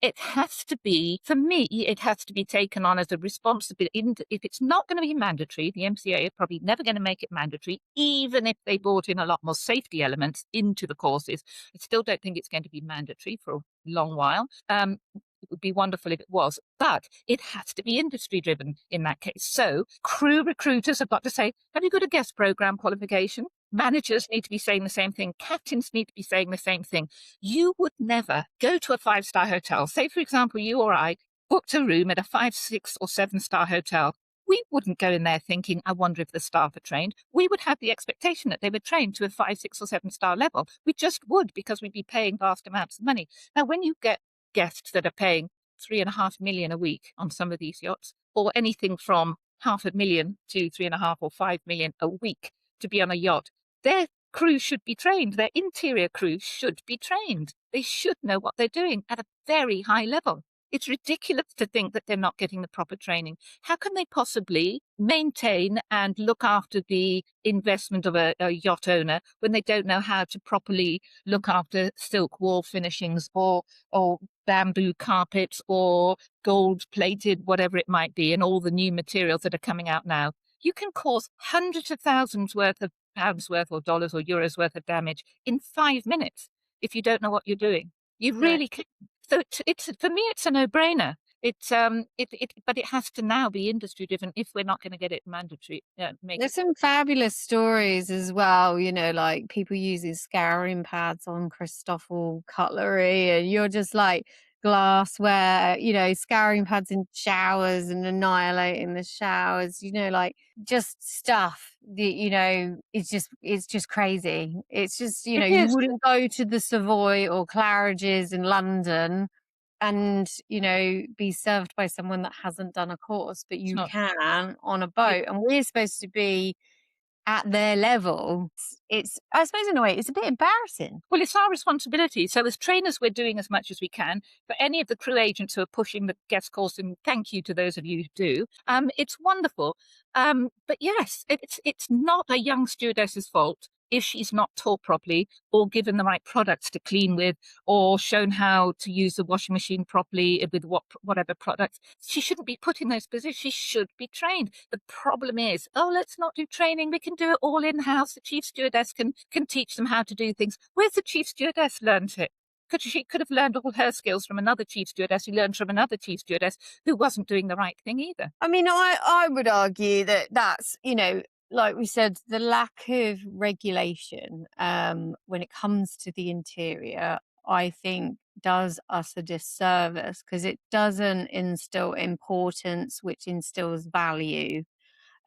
it has to be, for me, it has to be taken on as a responsibility. If it's not going to be mandatory, the MCA are probably never going to make it mandatory, even if they brought in a lot more safety elements into the courses. I still don't think it's going to be mandatory for a long while. It would be wonderful if it was, but it has to be industry driven in that case. So crew recruiters have got to say, have you got a guest program qualification? Managers need to be saying the same thing. Captains need to be saying the same thing. You would never go to a 5-star hotel. Say, for example, you or I booked a room at a 5, 6, or 7-star hotel. We wouldn't go in there thinking, I wonder if the staff are trained. We would have the expectation that they were trained to a 5, 6, or 7-star level. We just would, because we'd be paying vast amounts of money. Now, when you get guests that are paying 3.5 million a week on some of these yachts, or anything from 500,000 to 3.5 or 5 million a week to be on a yacht, their crew should be trained. Their interior crew should be trained. They should know what they're doing at a very high level. It's ridiculous to think that they're not getting the proper training. How can they possibly maintain and look after the investment of a yacht owner when they don't know how to properly look after silk wall finishings or bamboo carpets or gold plated, whatever it might be, and all the new materials that are coming out now? You can cause hundreds of thousands worth of pounds worth or dollars or euros worth of damage in 5 minutes if you don't know what you're doing. You Right. really can. So it's for me, it's a no-brainer. But it has to now be industry driven if we're not going to get it mandatory. Make it. There's some fabulous stories as well, like people using scouring pads on Christoffel cutlery, and you're just like glassware, scouring pads in showers and annihilating the showers, like just stuff that, it's just crazy. It's just, It you is. wouldn't go to the Savoy or Claridge's in London and be served by someone that hasn't done a course, but It's you not. can on a It, boat, and we're supposed to be at their level. It's I suppose in a way it's a bit embarrassing. Well, it's our responsibility. So, as trainers, we're doing as much as we can. For any of the crew agents who are pushing the guest course, and thank you to those of you who do, it's wonderful. But yes, it's not a young stewardess's fault if she's not taught properly or given the right products to clean with or shown how to use the washing machine properly with whatever products. She shouldn't be put in those positions. She should be trained. The problem is, oh, let's not do training. We can do it all in-house. The chief stewardess can teach them how to do things. Where's the chief stewardess learned it? She could have learned all her skills from another chief stewardess who learned from another chief stewardess who wasn't doing the right thing either. I mean, I would argue that that's, like we said, the lack of regulation when it comes to the interior, I think does us a disservice because it doesn't instill importance, which instills value.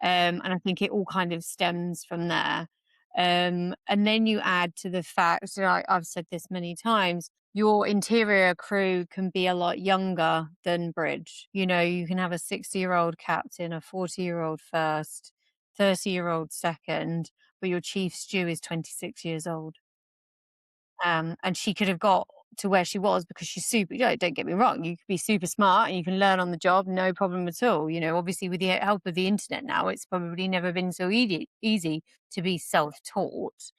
And I think it all kind of stems from there. And then you add to the fact, so I've said this many times, your interior crew can be a lot younger than bridge. You can have a 60-year-old captain, a 40-year-old first, 30-year-old second, but your chief stew is 26 years old. And she could have got to where she was because she's super, don't get me wrong, you could be super smart and you can learn on the job, no problem at all. Obviously with the help of the internet now, it's probably never been so easy to be self-taught.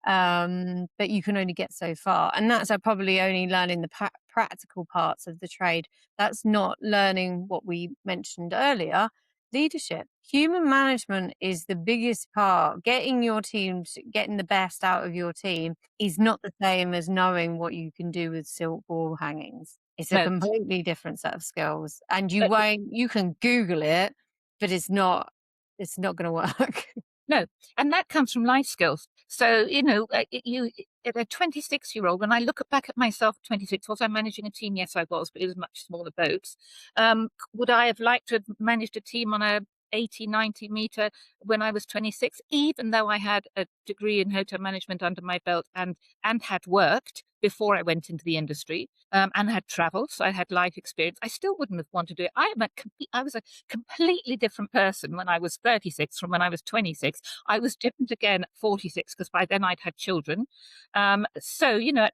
But you can only get so far, and that's probably only learning the practical parts of the trade. That's not learning what we mentioned earlier, leadership. Human management is the biggest part. Getting your team, getting the best out of your team is not the same as knowing what you can do with silk wall hangings. It's a No, completely different set of skills, and you but won't. You can Google it, but it's not. It's not going to work. no, and that comes from life skills. So, at a 26-year-old, when I look back at myself at 26, was I managing a team? Yes, I was, but it was much smaller boats. Would I have liked to have managed a team on a 80, 90 meter when I was 26, even though I had a degree in hotel management under my belt and had worked before I went into the industry, and had traveled, so I had life experience. I still wouldn't have wanted to do it. I was a completely different person when I was 36 from when I was 26. I was different again at 46 because by then I'd had children. So, at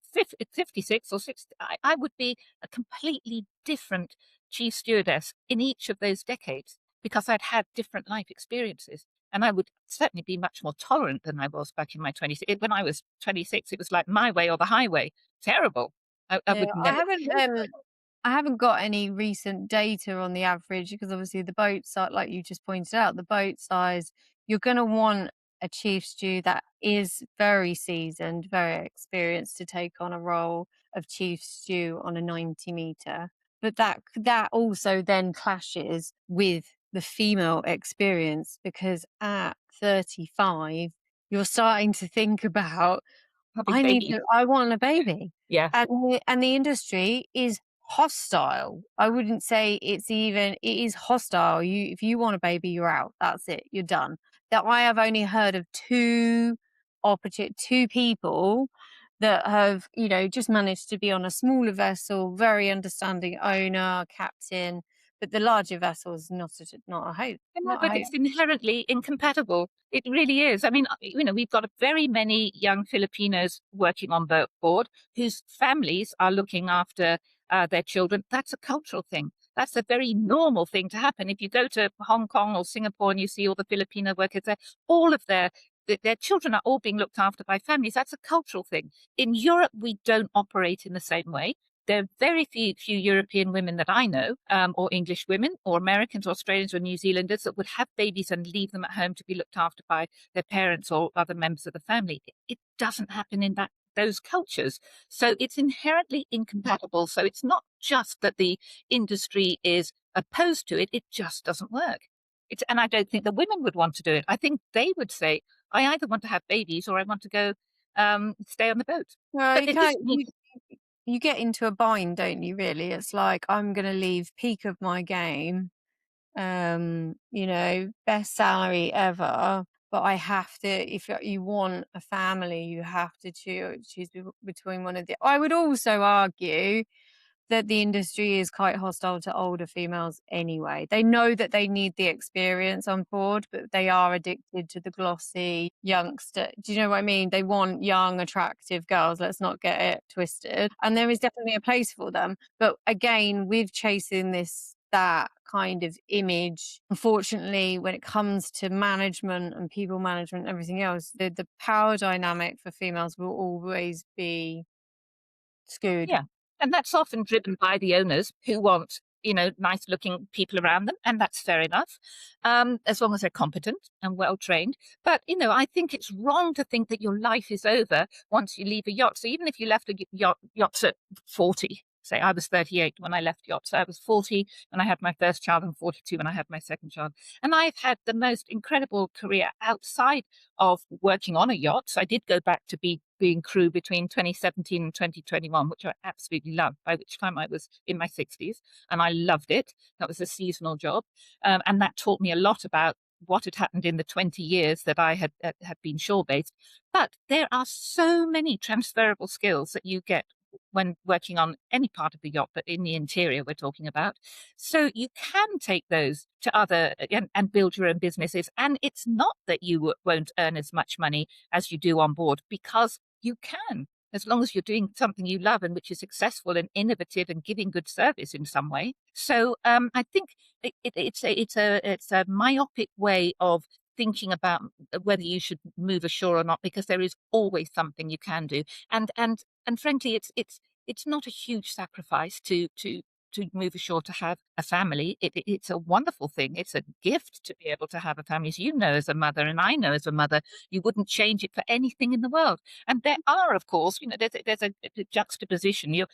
56 or 60, I would be a completely different chief stewardess in each of those decades because I'd had different life experiences. And I would certainly be much more tolerant than I was back in my 20s. When I was 26, it was like my way or the highway. Terrible. I Yeah, would never. I haven't got any recent data on the average because obviously the boat size, like you just pointed out, the boat size, you're going to want a chief stew that is very seasoned, very experienced to take on a role of chief stew on a 90 meter. But that also then clashes with the female experience because at 35, you're starting to think about Having babies. I want a baby. Yeah. And the industry is hostile. I wouldn't say it is hostile. If you want a baby, you're out. That's it. You're done. That I have only heard of two people that have, just managed to be on a smaller vessel, very understanding owner, captain, but the larger vessel is not a hope. No, Not a but hope. it's inherently incompatible. It really is. I mean, we've got very many young Filipinos working on board whose families are looking after their children. That's a cultural thing. That's a very normal thing to happen. If you go to Hong Kong or Singapore and you see all the Filipino workers there, all of their children are all being looked after by families. That's a cultural thing. In Europe, we don't operate in the same way. There are very few European women that I know, or English women, or Americans, or Australians, or New Zealanders that would have babies and leave them at home to be looked after by their parents or other members of the family. It doesn't happen in those cultures. So it's inherently incompatible. So it's not just that the industry is opposed to it, it just doesn't work. And I don't think the women would want to do it. I think they would say, I either want to have babies or I want to go stay on the boat. Well, But you it is can't. You get into a bind, don't you, really? It's like, I'm gonna leave peak of my game, best salary ever, but I have to if you want a family, you have to choose between one of the I would also argue that the industry is quite hostile to older females anyway. They know that they need the experience on board, but they are addicted to the glossy youngster. Do you know what I mean? They want young, attractive girls. Let's not get it twisted. And there is definitely a place for them. But again, with chasing that kind of image, unfortunately, when it comes to management and people management and everything else, the power dynamic for females will always be skewed. Yeah. And that's often driven by the owners who want, nice looking people around them. And that's fair enough, as long as they're competent and well trained. But, I think it's wrong to think that your life is over once you leave a yacht. So even if you left a yacht at 40, say I was 38 when I left yacht. So I was 40 when I had my first child and 42 when I had my second child. And I've had the most incredible career outside of working on a yacht. So I did go back to being crew between 2017 and 2021, which I absolutely loved, by which time I was in my 60s, and I loved it. That was a seasonal job. And that taught me a lot about what had happened in the 20 years that I had been shore-based. But there are so many transferable skills that you get when working on any part of the yacht, but in the interior we're talking about. So you can take those to other and build your own businesses. And it's not that you won't earn as much money as you do on board, because you can, as long as you're doing something you love and which is successful and innovative and giving good service in some way. So I think it's a myopic way of thinking about whether you should move ashore or not, because there is always something you can do. And frankly, it's not a huge sacrifice to move ashore to have a family. It's a wonderful thing. It's a gift to be able to have a family. As you know, as a mother, and I know as a mother, you wouldn't change it for anything in the world. And there are, of course, there's a juxtaposition. You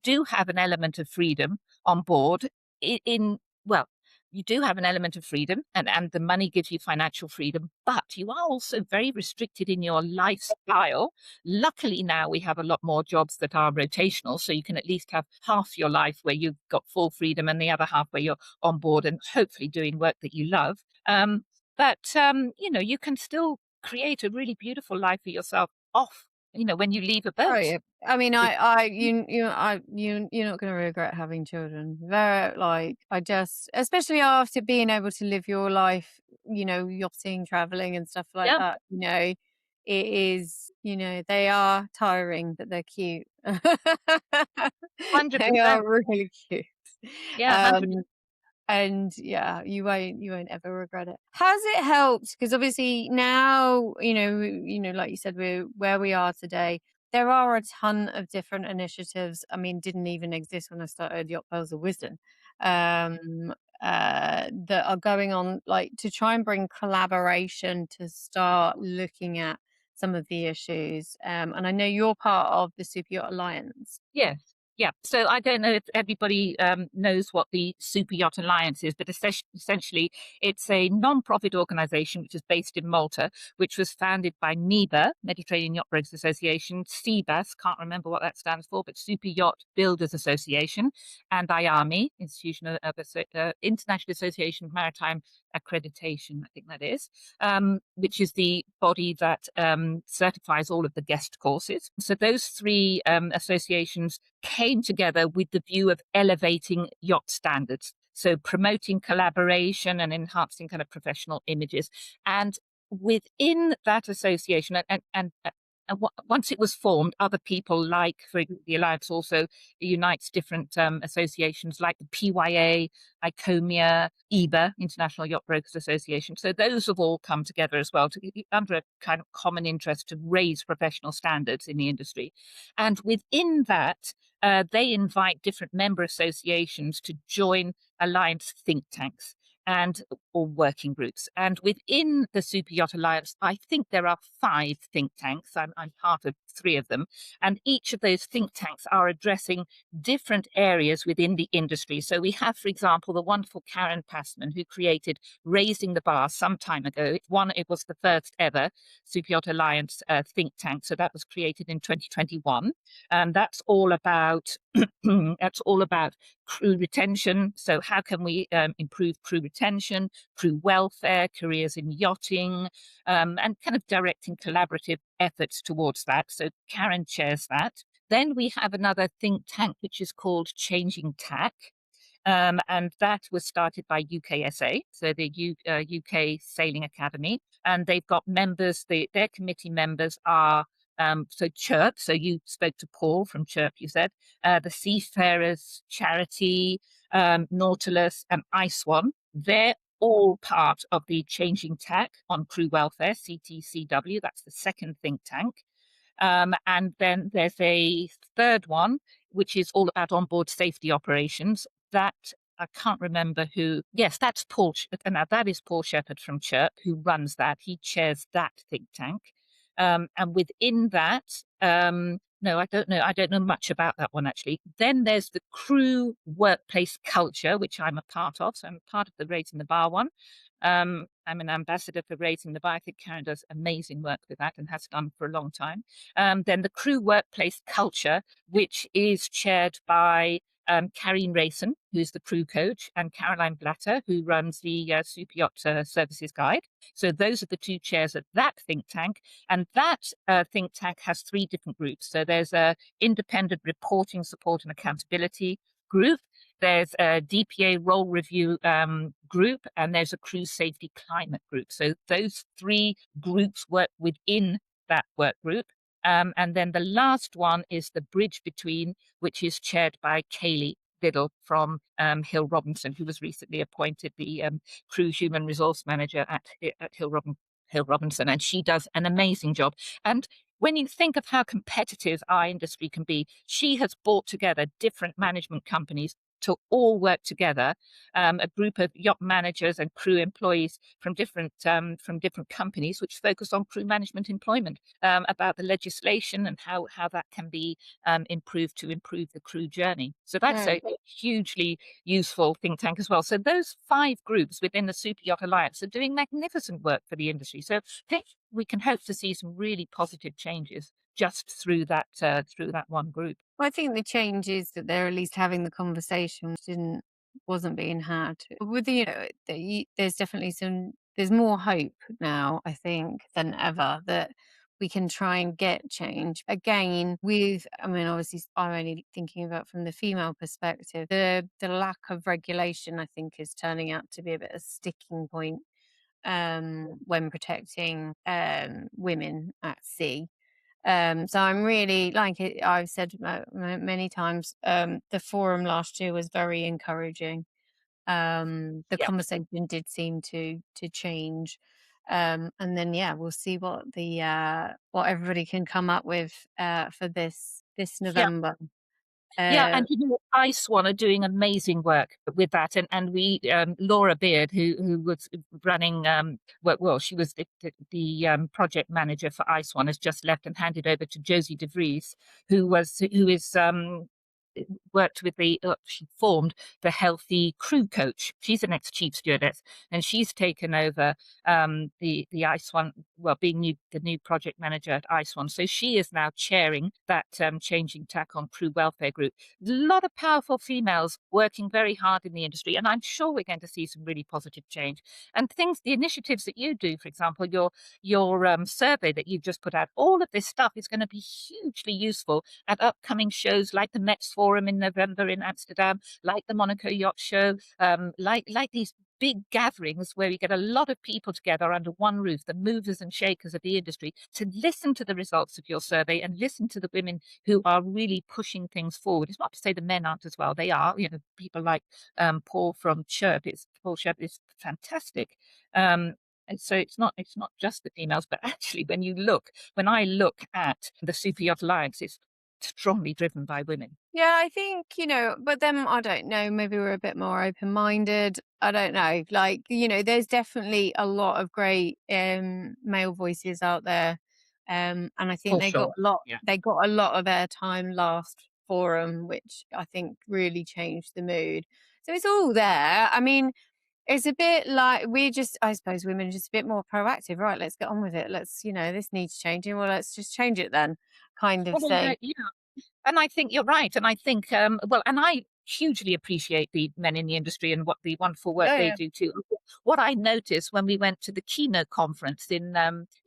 do have an element of freedom on board in well, you do have an element of freedom, and the money gives you financial freedom, but you are also very restricted in your lifestyle. Luckily, now we have a lot more jobs that are rotational, so you can at least have half your life where you've got full freedom and the other half where you're on board and hopefully doing work that you love. But you can still create a really beautiful life for yourself off, when you leave a Oh, boat. yeah. I mean, With- you're not gonna regret having children. Very like, I just especially after being able to live your life, yachting, traveling and stuff like Yeah, that, it is, they are tiring, but they're cute. They 100%. are really cute. Yeah, 100%. Um and yeah, you won't ever regret it. Has it helped? Because obviously now, like you said, we're where we are today. There are a ton of different initiatives. I mean, didn't even exist when I started Yacht Pearls of Wisdom. Um, that are going on, like, to try and bring collaboration to start looking at some of the issues. And I know you're part of the Super Yacht Alliance. Yes. Yeah. So I don't know if everybody knows what the Super Yacht Alliance is, but essentially it's a non-profit organization which is based in Malta, which was founded by MEBA, Mediterranean Yacht Brokers Association, CBAS, can't remember what that stands for, but Super Yacht Builders Association, and IAMI, International Association of Maritime Accreditation, I think that is, which is the body that certifies all of the guest courses. So those three associations came together with the view of elevating yacht standards. So promoting collaboration and enhancing kind of professional images. And within that association, once it was formed, other people like for the Alliance also unites different associations like the PYA, ICOMIA, EBA, International Yacht Brokers Association. So those have all come together as well under a kind of common interest to raise professional standards in the industry. And within that, they invite different member associations to join Alliance think tanks and or working groups. And within the Super Yacht Alliance, I think there are 5 think tanks. I'm part of 3 of them. And each of those think tanks are addressing different areas within the industry. So we have, for example, the wonderful Karen Passman, who created Raising the Bar some time ago. It was the first ever Super Yacht Alliance think tank. So that was created in 2021. And that's all about that's all about crew retention. So how can we improve crew retention, crew welfare, careers in yachting, and kind of directing collaborative efforts towards that. So Karen chairs that. Then we have another think tank, which is called Changing Tack. And that was started by UKSA, so the UK Sailing Academy. And they've got members, their committee members are so Chirp, so you spoke to Paul from Chirp, you said, the Seafarers Charity, Nautilus, and IceOne. They're all part of the Changing Tack on Crew Welfare, CTCW. That's the second think tank. And then there's a third one, which is all about onboard safety operations. That I can't remember who. Yes, that's Paul. Now that is Paul Shepherd from Chirp who runs that. He chairs that think tank. And within that, no, I don't know. I don't know much about that one actually. Then there's the crew workplace culture, which I'm a part of. So I'm part of the Raising the Bar one. I'm an ambassador for Raising the Bar. I think Karen does amazing work with that and has done for a long time. Then the crew workplace culture, which is chaired by Karine Rayson, who's the crew coach, and Caroline Blatter, who runs the Super Yacht Services Guide. So those are the 2 chairs of that think tank. And that think tank has 3 different groups. So there's a independent reporting, support, and accountability group. There's a DPA role review group, and there's a crew safety climate group. So those 3 groups work within that work group. And then the last one is the bridge between, which is chaired by Kaylee. Biddle from Hill Robinson, who was recently appointed the crew human resource manager at Hill Robinson, and she does an amazing job. And when you think of how competitive our industry can be, she has brought together different management companies to all work together, a group of yacht managers and crew employees from different companies, which focus on crew management employment, about the legislation and how that can be improved to improve the crew journey. So that's Mm. a hugely useful think tank as well. So those 5 groups within the Super Yacht Alliance are doing magnificent work for the industry. So I think we can hope to see some really positive changes just through that one group. Well, I think the change is that they're at least having the conversation, which wasn't being had. With there's definitely there's more hope now, I think, than ever that we can try and get change again. I mean, obviously, I'm only thinking about from the female perspective. The lack of regulation, I think, is turning out to be a bit of a sticking point when protecting women at sea. So I'm really like I've said many times. The forum last year was very encouraging. The Yeah. conversation did seem to change, and then yeah, we'll see what everybody can come up with for this Yeah. November. Yeah, Uh, and IceOne are doing amazing work with that, and we Laura Beard, who was running, she was the project manager for IceOne, has just left and handed over to Josie DeVries, who is worked with she formed the Healthy Crew Coach. She's an ex chief stewardess, and she's taken over the IceOne, being the new project manager at IceOne. So she is now chairing that changing tack on crew welfare group. A lot of powerful females working very hard in the industry, and I'm sure we're going to see some really positive change. And the initiatives that you do, for example, your survey that you've just put out, all of this stuff is going to be hugely useful at upcoming shows like the Mets Forum in November in Amsterdam, like the Monaco Yacht Show, like these big gatherings where we get a lot of people together under one roof, the movers and shakers of the industry, to listen to the results of your survey and listen to the women who are really pushing things forward. It's not to say the men aren't as well. They are, people like Paul Sherp is fantastic. And so it's not just the females, but actually when I look at the Super Yacht Alliance, it's strongly driven by women. Yeah, I think, but then I don't know, maybe we're a bit more open-minded. I don't know. Like, there's definitely a lot of great male voices out there. And I think For sure. Yeah. they got a lot of airtime last forum, which I think really changed the mood. So it's all there. I mean, it's a bit like I suppose women are just a bit more proactive, right? Let's get on with it. This needs changing. Well, let's just change it then, kind of Well, thing. yeah. And I think you're right. And I think, and I hugely appreciate the men in the industry and what the wonderful work Yeah, they yeah. do too. What I noticed when we went to the keynote conference in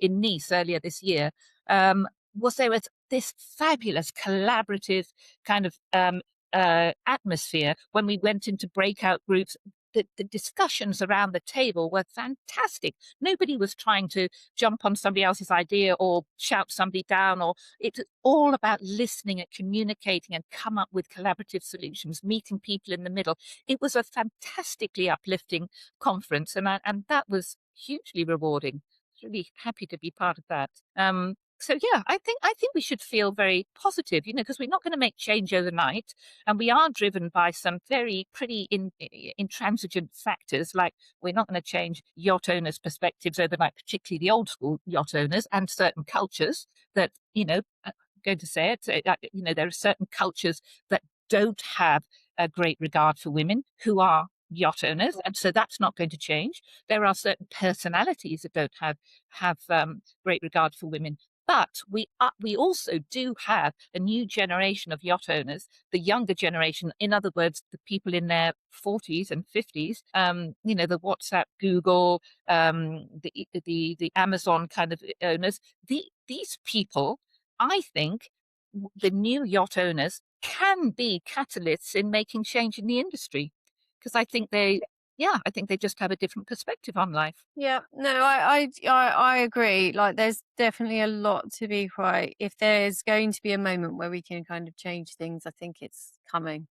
Nice earlier this year, was there was this fabulous collaborative kind of atmosphere when we went into breakout groups. The discussions around the table were fantastic. Nobody was trying to jump on somebody else's idea or shout somebody down, or it's all about listening and communicating and come up with collaborative solutions, meeting people in the middle. It was a fantastically uplifting conference, and that was hugely rewarding. Really happy to be part of that. So yeah, I think we should feel very positive, because we're not going to make change overnight, and we are driven by some pretty intransigent factors, like we're not going to change yacht owners' perspectives overnight, particularly the old school yacht owners and certain cultures that I'm going to say it. There are certain cultures that don't have a great regard for women who are yacht owners, and so that's not going to change. There are certain personalities that don't have great regard for women. But we also do have a new generation of yacht owners, the younger generation, in other words, the people in their 40s and 50s, the WhatsApp, Google, the Amazon kind of owners. These people, I think, the new yacht owners can be catalysts in making change in the industry, because I think they just have a different perspective on life. Yeah, no, I agree. Like, there's definitely a lot to be quite. If there's going to be a moment where we can kind of change things, I think it's coming.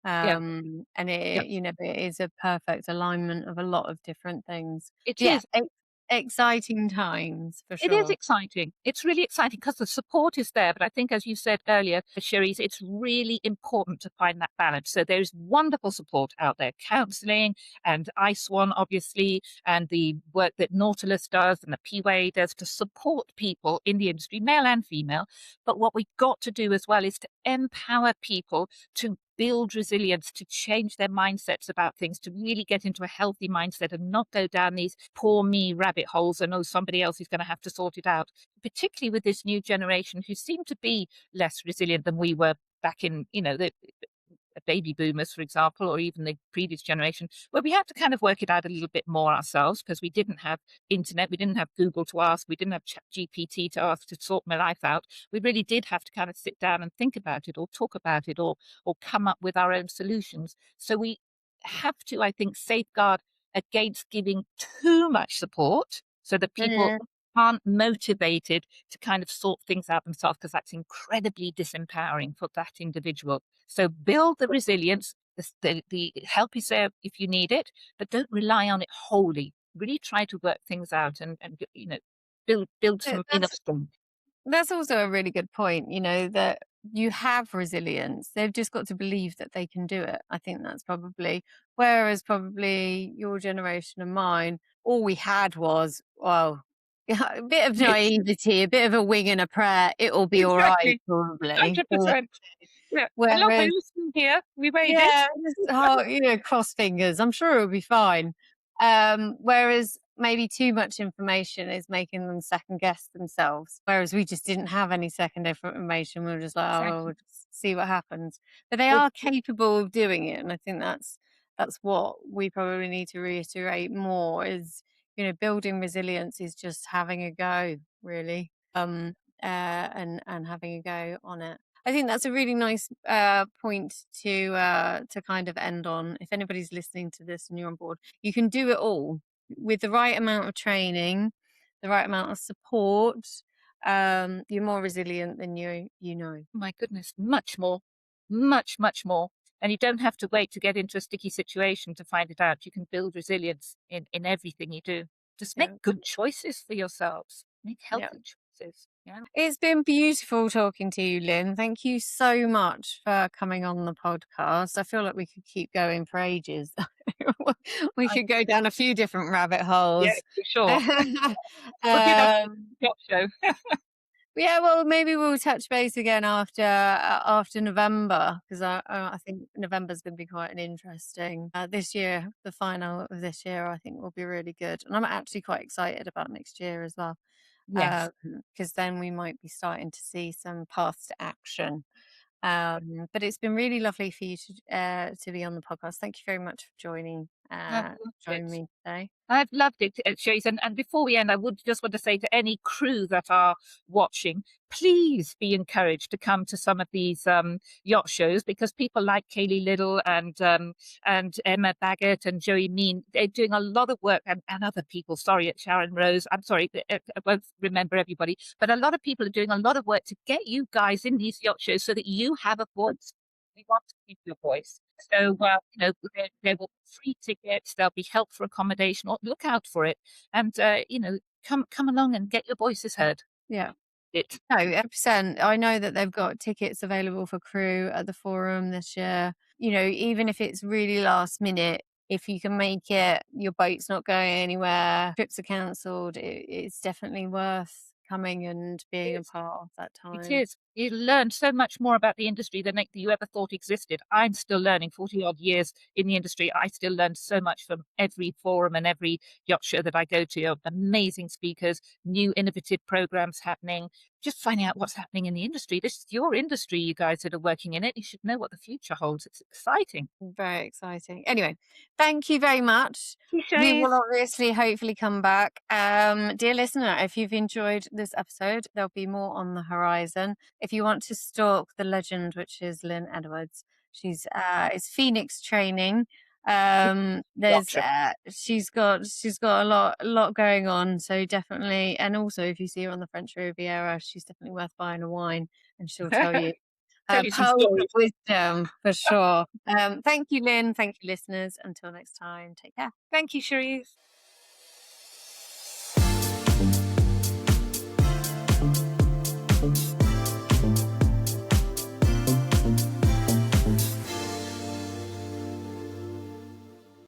Yeah. And Yeah. it is a perfect alignment of a lot of different things. It Yeah, is. exciting times for It is sure. exciting. It's really exciting because the support is there. But I think, as you said earlier, Cherise, it's really important to find that balance. So there's wonderful support out there, counseling and ICE1, obviously, and the work that Nautilus does and the PWA does to support people in the industry, male and female. But what we've got to do as well is to empower people to build resilience, to change their mindsets about things, to really get into a healthy mindset and not go down these poor me rabbit holes and oh, somebody else is going to have to sort it out. Particularly with this new generation who seem to be less resilient than we were back in, the baby boomers, for example, or even the previous generation, where we had to kind of work it out a little bit more ourselves because we didn't have internet, we didn't have Google to ask, we didn't have GPT to ask to sort my life out. We really did have to kind of sit down and think about it, or talk about it, or come up with our own solutions. So we have to, I think, safeguard against giving too much support so that people Mhm. aren't motivated to kind of sort things out themselves, because that's incredibly disempowering for that individual. So build the resilience. The help is there if you need it, but don't rely on it wholly. Really try to work things out and build some That's enough strength. That's also a really good point, that you have resilience. They've just got to believe that they can do it. I think that's probably, whereas probably your generation and mine, all we had was, well, a bit of It's naivety, a bit of a wing and a prayer. It'll be all right, exactly probably. 100%. Yeah, a long way Whereas from here. We made it. yeah, just cross fingers. I'm sure it'll be fine. Whereas maybe too much information is making them second guess themselves. Whereas we just didn't have any second information. We were just like, oh, well, we'll Exactly. just see what happens. But they Well, are capable of doing it, and I think that's what we probably need to reiterate more is, building resilience is just having a go, really. And having a go on it. I think that's a really nice point to kind of end on. If anybody's listening to this and you're on board, you can do it all with the right amount of training, the right amount of support. You're more resilient than you know. my goodness, much more, much, much more. And you don't have to wait to get into a sticky situation to find it out. You can build resilience in everything you do. Just make Yeah, good choices for yourselves. Make yeah. healthy choices. Yeah. It's been beautiful talking to you, Lynn. Thank you so much for coming on the podcast. I feel like we could keep going for ages. We I, could go down a few different rabbit yeah, holes. for sure. We'll do that um, yacht show. yeah, well, maybe we'll touch base again after November because I think November's going to be quite an interesting this year. The final of this year, I think, will be really good, and I'm actually quite excited about next year as well Yes. because then we might be starting to see some paths to action. But it's been really lovely for you to be on the podcast. Thank you very much for I've loved joining it. me today. I've loved it, Chase. And before we end, I would just want to say to any crew that are watching, please be encouraged to come to some of these yacht shows, because people like Kaylee Little and Emma Baggett and Joey Mean, they're doing a lot of work, and other people. Sorry, at Sharon Rose. I'm sorry, I won't remember everybody, but a lot of people are doing a lot of work to get you guys in these yacht shows so that you have a voice. We want to keep your voice. So, there will be free tickets, there'll be help for accommodation, or look out for it. And, come along and get your voices heard. Yeah. It. No, 100%. I know that they've got tickets available for crew at the forum this year. Even if it's really last minute, if you can make it, your boat's not going anywhere, trips are cancelled, it's definitely worth coming and being a part of that It time. is. You learn so much more about the industry than you ever thought existed. I'm still learning 40 odd years in the industry. I still learn so much from every forum and every yacht show that I go to. Amazing speakers, new innovative programs happening, just finding out what's happening in the industry. This is your industry, you guys that are working in it. You should know what the future holds. It's exciting. Very exciting. Anyway, thank you very much. We will Cliches. obviously hopefully come back. Dear listener, if you've enjoyed this episode, there'll be more on the horizon. If you want to stalk the legend, which is Lynne Edwards, it's Phoenix Training. There's Gotcha. she's got a lot going on, so definitely. And also, if you see her on the French Riviera, she's definitely worth buying a wine, and she'll tell you. Tell you some pearls of stories. wisdom for sure. Thank you, Lynn. Thank you, listeners. Until next time, take care. Thank you, Cherise.